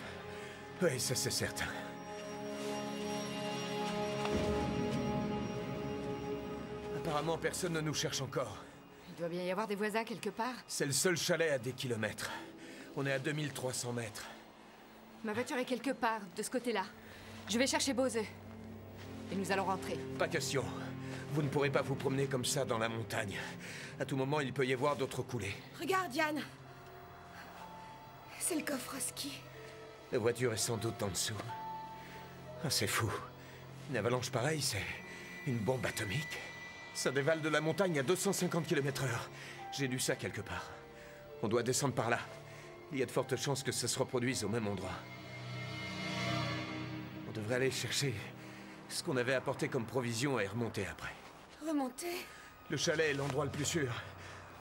Oui, ça c'est certain. Apparemment, personne ne nous cherche encore. Il doit bien y avoir des voisins quelque part. C'est le seul chalet à des kilomètres. On est à 2300 mètres. Ma voiture est quelque part, de ce côté-là. Je vais chercher Bose. Et nous allons rentrer. Pas question. Vous ne pourrez pas vous promener comme ça dans la montagne. À tout moment, il peut y avoir d'autres coulées. Regarde, Yann. C'est le coffre ski. La voiture est sans doute en dessous. Ah, c'est fou. Une avalanche pareille, c'est une bombe atomique. Ça dévale de la montagne à 250 km/h. J'ai lu ça quelque part. On doit descendre par là. Il y a de fortes chances que ça se reproduise au même endroit. On devrait aller chercher ce qu'on avait apporté comme provision et remonter après. Remonter? Le chalet est l'endroit le plus sûr.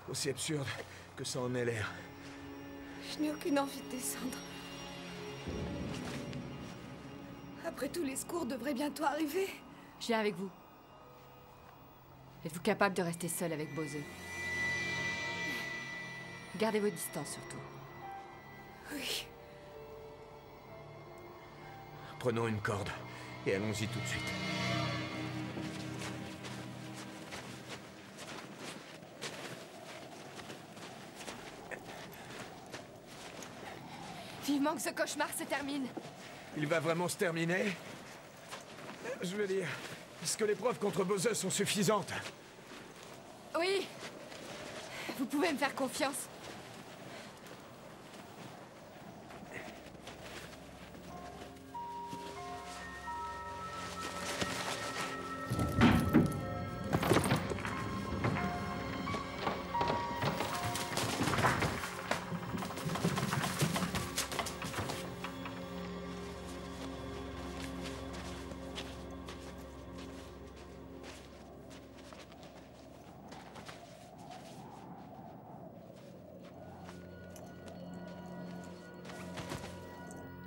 Aussi absurde que ça en ait l'air. Je n'ai aucune envie de descendre. Après tout, les secours devraient bientôt arriver. Je viens avec vous. Êtes-vous capable de rester seul avec Bose? Gardez vos distances surtout. Oui. Prenons une corde et allons-y tout de suite. Vivement que ce cauchemar se termine. Il va vraiment se terminer? Je veux dire, est-ce que les preuves contre Bose sont suffisantes? Oui. Vous pouvez me faire confiance.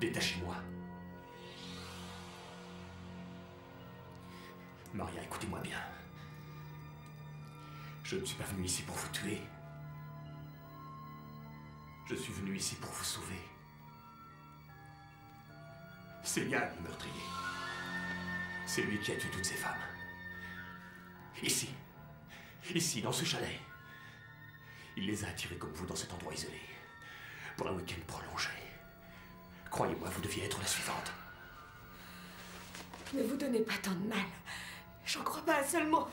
Détachez-moi. Maria, écoutez-moi bien. Je ne suis pas venu ici pour vous tuer. Je suis venu ici pour vous sauver. C'est Yann, le meurtrier. C'est lui qui a tué toutes ces femmes. Ici. Ici, dans ce chalet. Il les a attirées comme vous dans cet endroit isolé. Pour un week-end prolongé. Croyez-moi, vous deviez être la suivante. Ne vous donnez pas tant de mal. J'en crois pas un seul mot.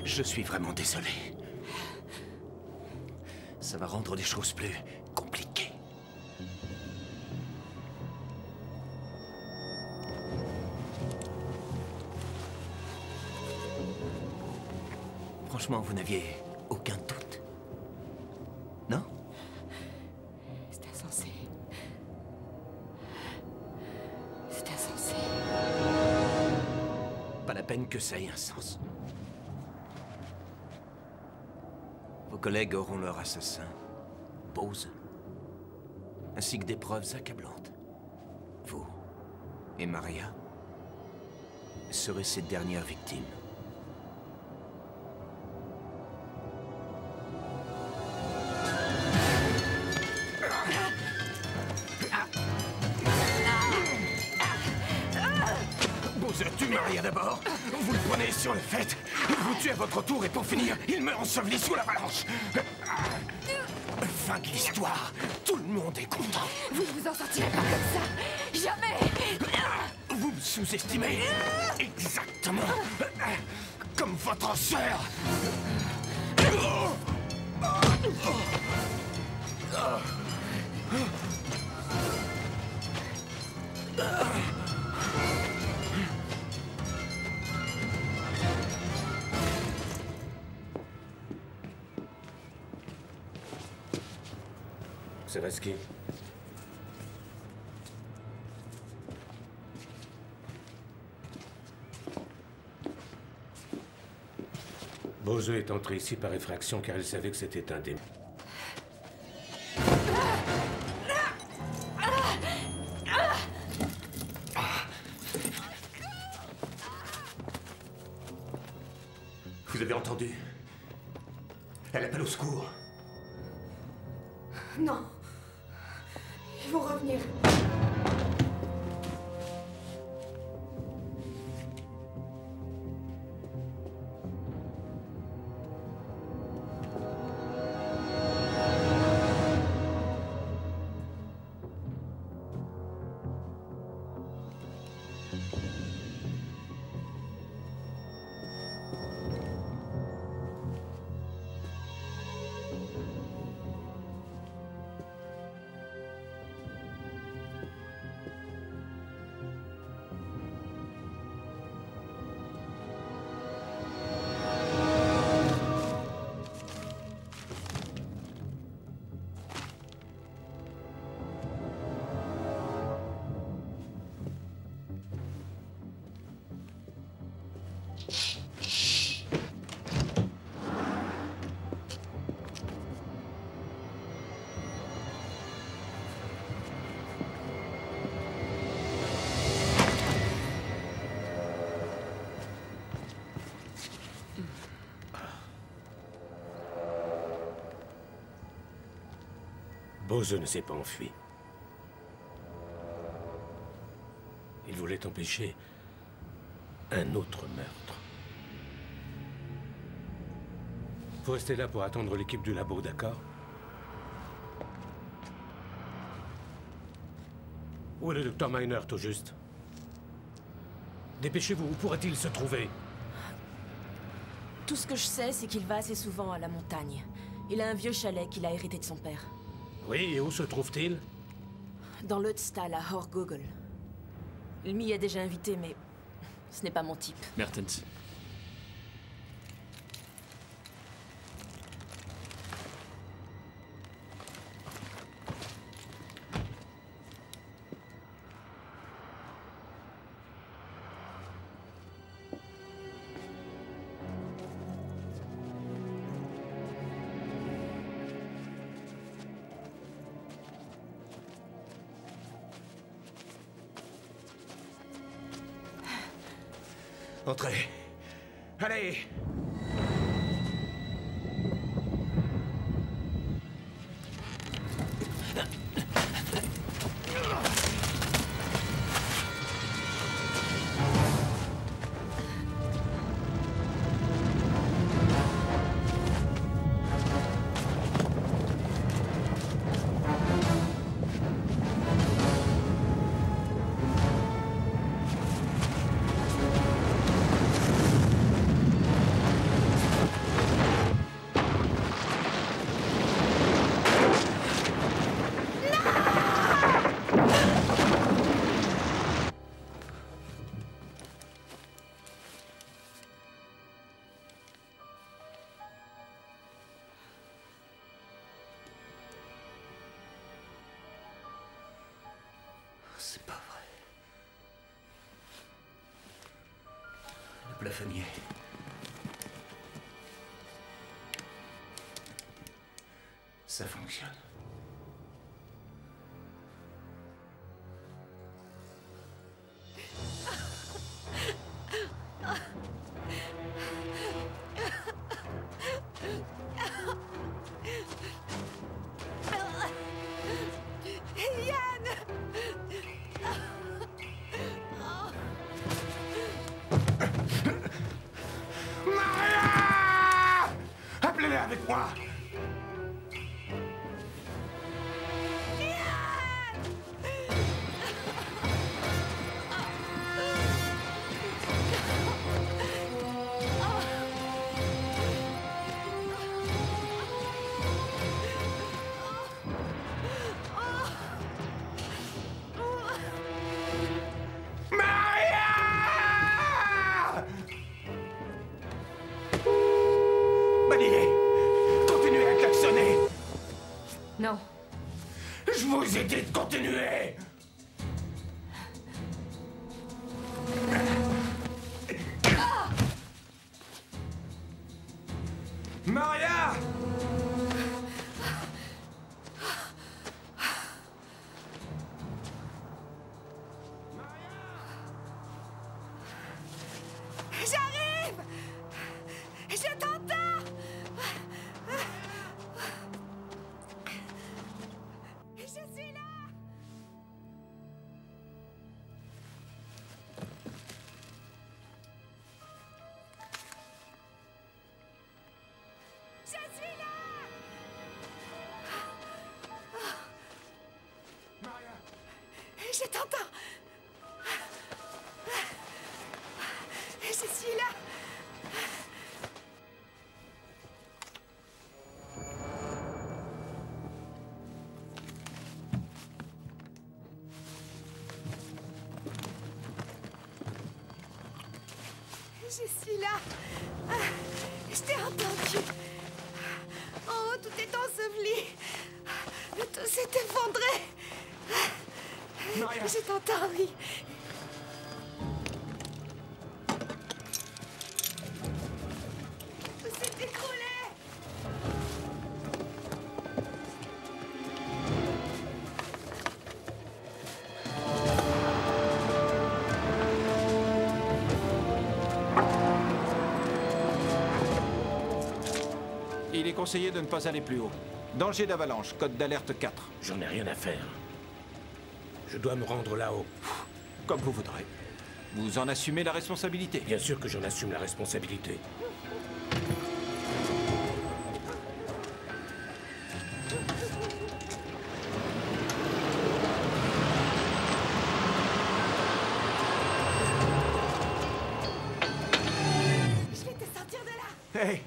Je suis vraiment désolé. Ça va rendre les choses plus compliquées. Franchement, vous n'aviez aucun doute? Non? C'est insensé. C'est insensé. Pas la peine que ça ait un sens. Vos collègues auront leur assassin, Bose, ainsi que des preuves accablantes. Vous et Maria serez ses dernières victimes. Bose tue Maria d'abord, vous le prenez sur le fait, il vous tue à votre tour et pour finir, il meurt enseveli sous l'avalanche. Fin de l'histoire, tout le monde est content. Vous ne vous en sortirez pas comme ça. Jamais. Vous me sous-estimez. Exactement. Comme votre sœur. Seversky. Bose est entré ici par effraction car elle savait que c'était un démon. Vous avez entendu? Elle appelle au secours. Non. Ils vont revenir. Bose ne s'est pas enfui. Il voulait empêcher un autre meurtre. Faut rester là pour attendre l'équipe du labo, d'accord? Où est le docteur Minert, au juste? Dépêchez-vous, où pourrait-il se trouver? Tout ce que je sais, c'est qu'il va assez souvent à la montagne. Il a un vieux chalet qu'il a hérité de son père. Oui, et où se trouve-t-il? Dans l'Ötztal, à Horgogel. Il m'y a déjà invité, mais ce n'est pas mon type. Mertens. Entrez. Allez. plafonnier. Ça fonctionne. Maria! Appelez-les avec moi! Continuez à klaxonner! Non. Je vous ai dit de continuer! Maria! J'arrive! Je t'entends! Je suis là! Je suis là! Maria! Je t'entends! Je suis là! Je suis là. Je t'ai entendu. En haut, tout est enseveli. Tout s'est effondré. Maria. Je t'entends, oui. Tout s'est écroulé. Il est conseillé de ne pas aller plus haut. Danger d'avalanche, code d'alerte 4. J'en ai rien à faire. Je dois me rendre là-haut. Comme vous voudrez. Vous en assumez la responsabilité. Bien sûr que j'en assume la responsabilité. Je vais te sortir de là. Hey!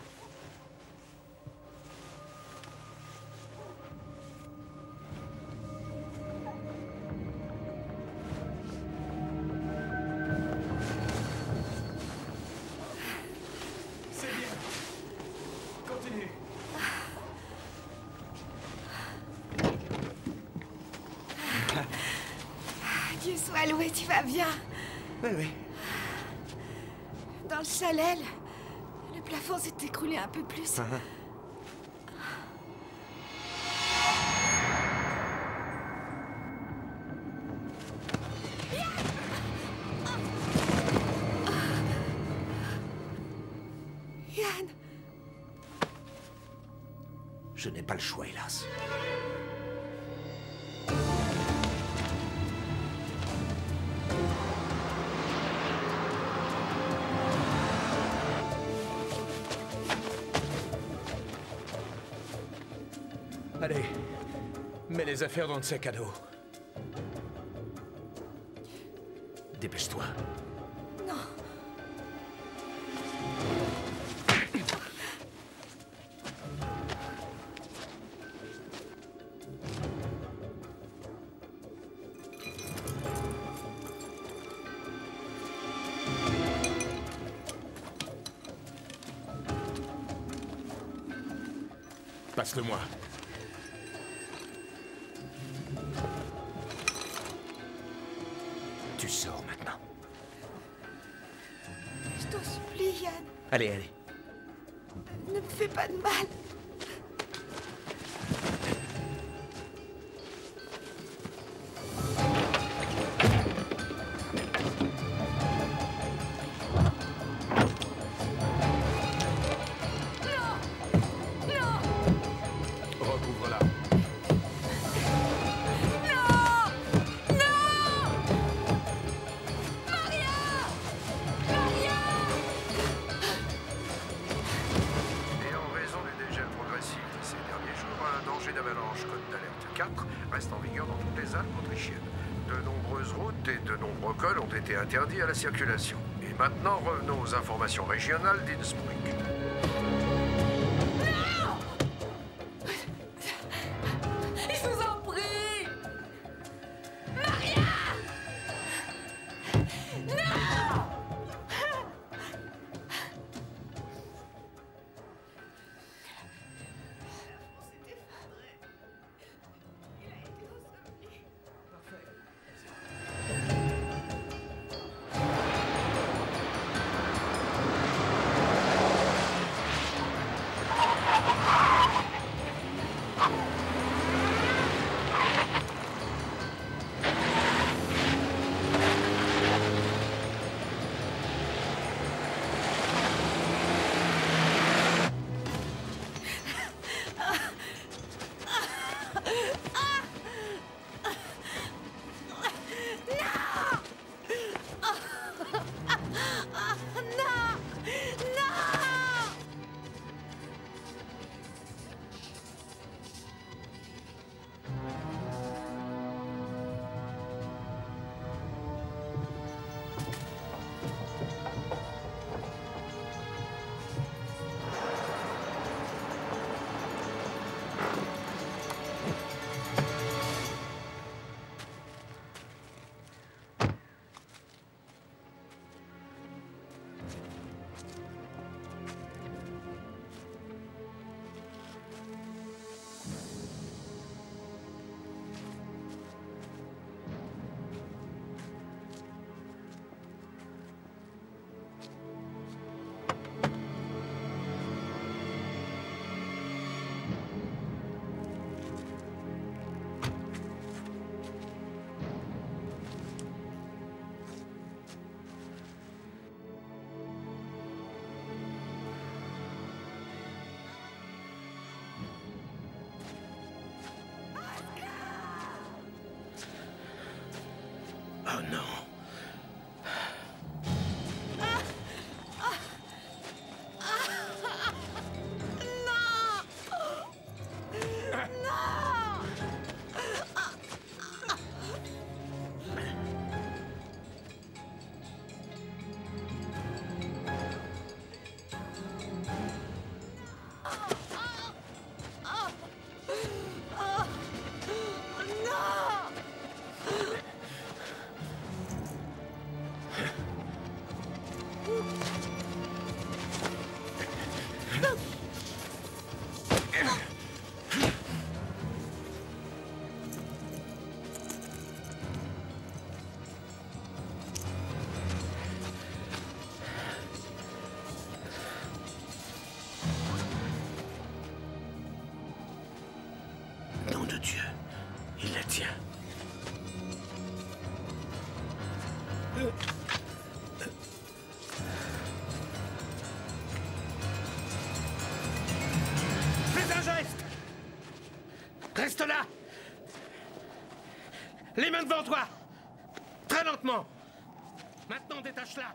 C'est bien. Continuez. Dieu soit loué, tu vas bien. Oui, oui. Dans le chalet, le plafond s'est écroulé un peu plus. Yann, Je n'ai pas le choix, hélas. Allez, mets les affaires dans le sac à dos. Dépêche-toi. non. Passe-le-moi. Tu sors maintenant. Je t'en supplie. prie, Yann. Allez, allez. Ne me fais pas de mal. Recouvre-la. Et en raison du dégel progressif de ces derniers jours, un danger d'avalanche code d'alerte 4 reste en vigueur dans toutes les Alpes autrichiennes. De nombreuses routes et de nombreux cols ont été interdits à la circulation. Et maintenant, revenons aux informations régionales d'Innsbruck. Je vous en prie! Maria! Non! Oh non. Nom de Dieu, il la tient. Fais un geste! Reste là! Les mains devant toi! Très lentement! Maintenant, détache-la!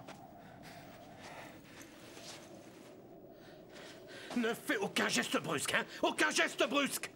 Ne fais aucun geste brusque, hein? Aucun geste brusque!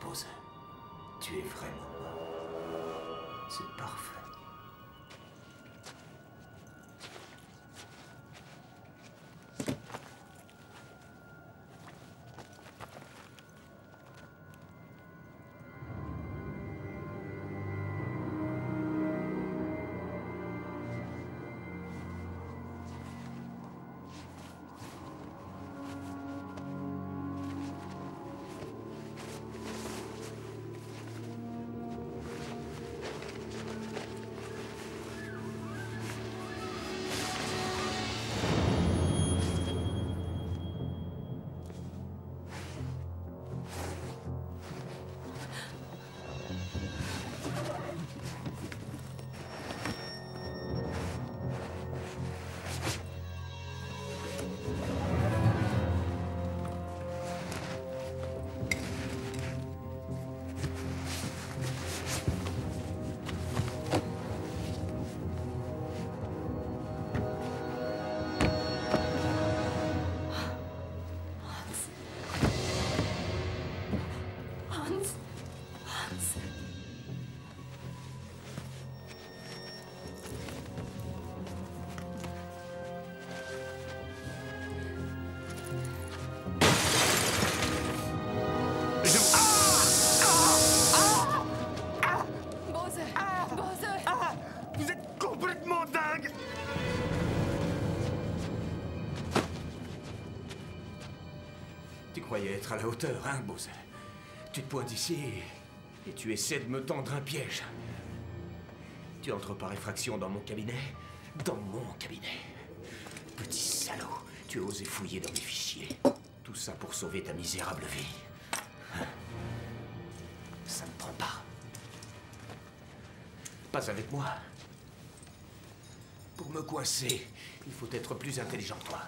Bowser. Tu es vraiment mort. C'est parfait. Tu croyais être à la hauteur, hein, Bowser? Tu te pointes ici et tu essaies de me tendre un piège. Tu entres par effraction dans mon cabinet? Dans mon cabinet. Petit salaud, tu as osé fouiller dans mes fichiers. Tout ça pour sauver ta misérable vie. Hein? Ça ne prend pas. Pas avec moi. Pour me coincer, il faut être plus intelligent que toi.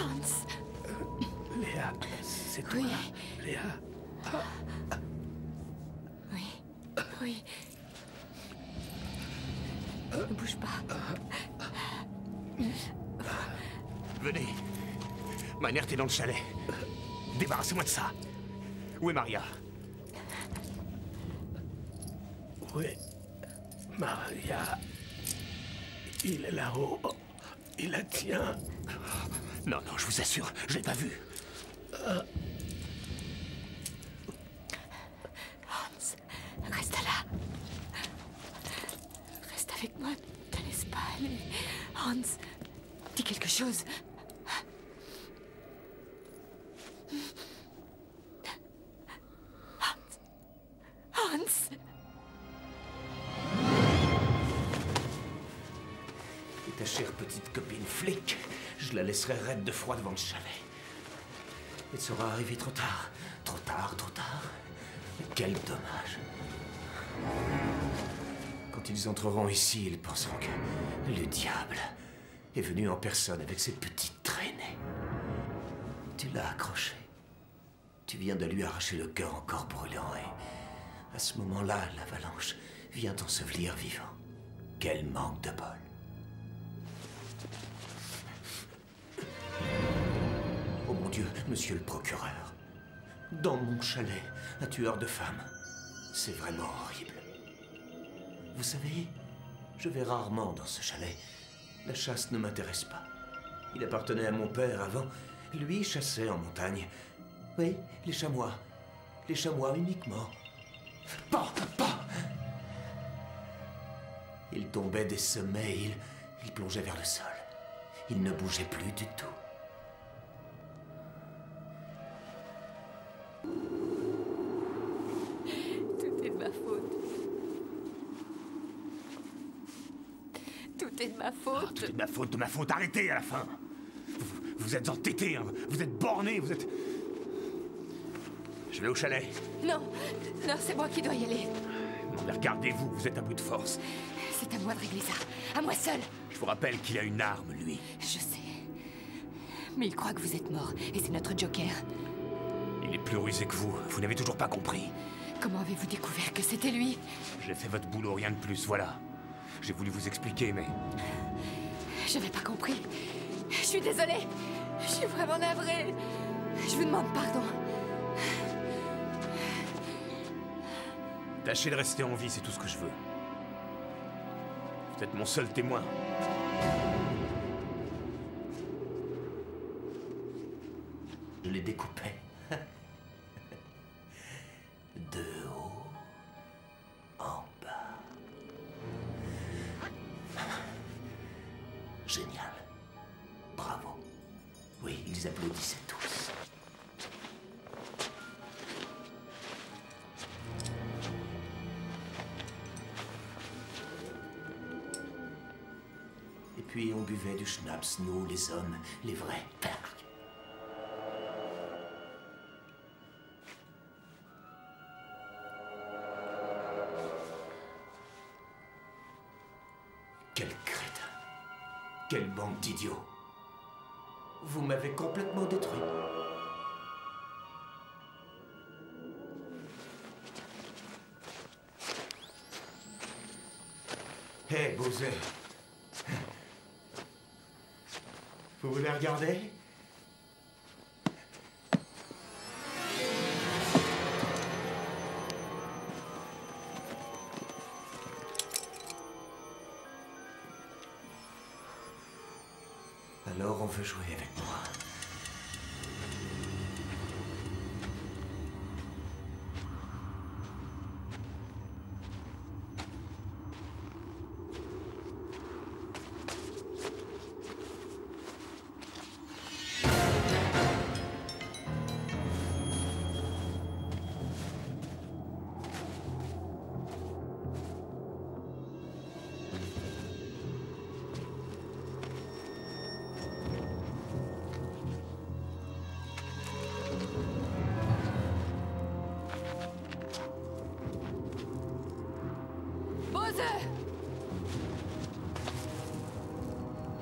Hans. Léa, c'est toi, Oui. Léa. Oui. Ne bouge pas. Venez. Manert est dans le chalet. Débarrassez-moi de ça. Où est Maria? Où est Maria? Il est là-haut. Il la tient. Non, je vous assure, je l'ai pas vu. Hans, reste là. Reste avec moi, ne te laisse pas aller. Hans, dis quelque chose. Hans. Et ta chère petite copine flic, je la laisserai raide de froid devant le chalet. Elle sera arrivée trop tard. Trop tard. Mais quel dommage. Quand ils entreront ici, ils penseront que le diable est venu en personne avec ses petites traînées. Tu l'as accroché. Tu viens de lui arracher le cœur encore brûlant et à ce moment-là, l'avalanche vient t'ensevelir vivant. Quel manque de bol. Oh mon Dieu, monsieur le procureur. Dans mon chalet, un tueur de femmes. C'est vraiment horrible. Vous savez, je vais rarement dans ce chalet. La chasse ne m'intéresse pas. Il appartenait à mon père avant. Lui chassait en montagne. Oui, les chamois. Les chamois uniquement. Pas. Il tombait des sommets, il plongeait vers le sol. Il ne bougeait plus du tout. Tout est de ma faute. Tout est de ma faute. Tout est de ma faute, arrêtez à la fin. Vous êtes entêtés, hein. Vous êtes bornés, vous êtes... Je vais au chalet. Non, c'est moi qui dois y aller. Non, mais regardez-vous, vous êtes à bout de force. C'est à moi de régler ça. À moi seul. Je vous rappelle qu'il a une arme, lui. Je sais. Mais il croit que vous êtes mort, et c'est notre Joker. Il est plus rusé que vous. Vous n'avez toujours pas compris. Comment avez-vous découvert que c'était lui? J'ai fait votre boulot, rien de plus, voilà. J'ai voulu vous expliquer, mais... J'avais pas compris. Je suis désolée. Je suis vraiment navrée. Je vous demande pardon. Tâchez de rester en vie, c'est tout ce que je veux. Vous êtes mon seul témoin. Je les découpais. De haut en bas. Génial. Bravo. Oui, ils applaudissaient tous. Et puis on buvait du schnapps, nous, les hommes, les vrais. Quel crétin. Quelle bande d'idiots. Vous m'avez complètement détruit. Hé, hey, Bowser. Vous voulez regarder? Alors on veut jouer avec moi.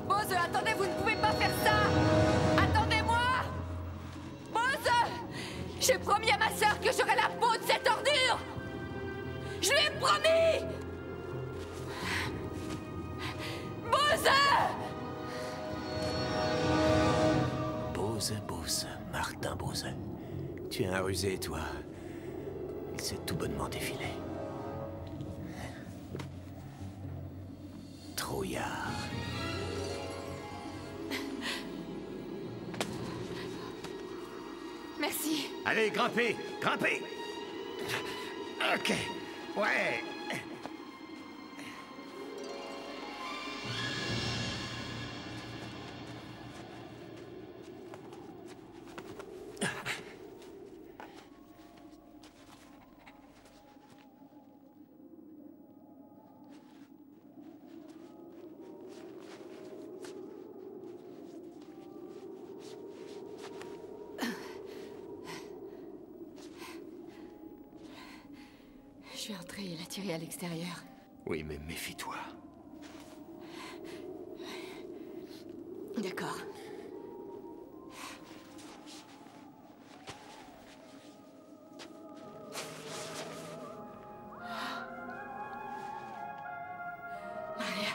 Bowser, attendez, vous ne pouvez pas faire ça! Attendez-moi! Bowser! J'ai promis à ma sœur que j'aurais la peau de cette ordure! Je lui ai promis! Bowser! Bowser, Martin Bowser. Tu es un rusé, toi. Il s'est tout bonnement défilé. Trouillard. Merci. Allez, grimpez! Grimpez! Ok. Ouais. Je vais entrer et la tirer à l'extérieur. Oui, mais méfie-toi. D'accord. Maria.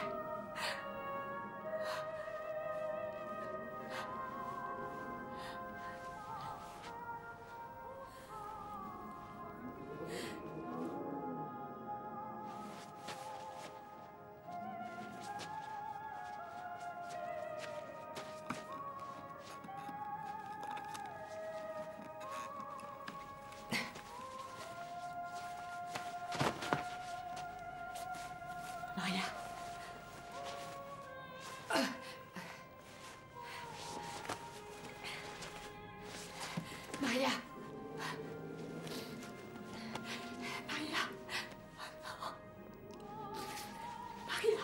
Maria. Maria. Maria. Maria.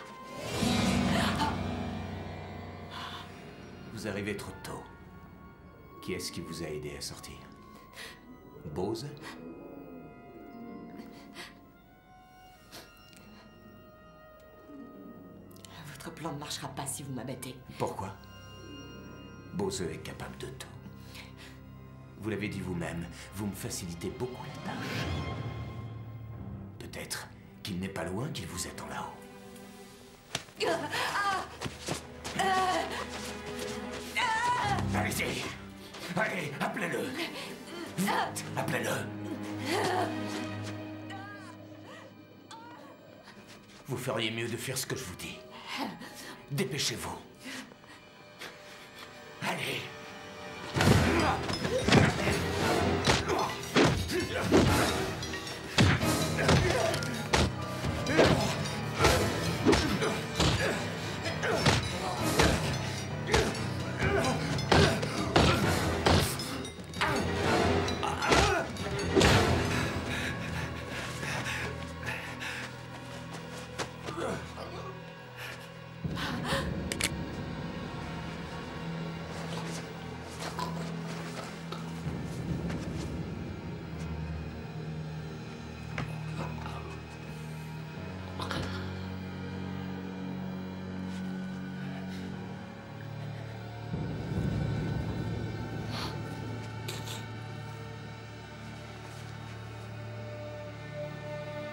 Vous arrivez trop tôt. Qui est-ce qui vous a aidé à sortir? Bowser? Votre plan ne marchera pas si vous m'abattez. Pourquoi? Bowser est capable de tout. Vous l'avez dit vous-même, vous me facilitez beaucoup la tâche. Peut-être qu'il n'est pas loin qu'il vous attend là-haut. Allez, appelez-le. Vite, appelez-le. Vous feriez mieux de faire ce que je vous dis. Dépêchez-vous. Allez.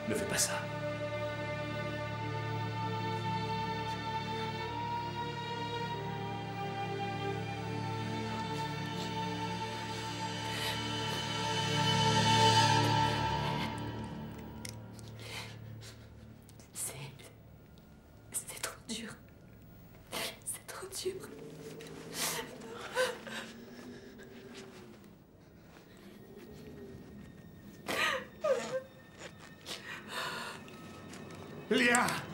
Ne fais pas ça. C'est trop dur. C'est trop dur. Lia!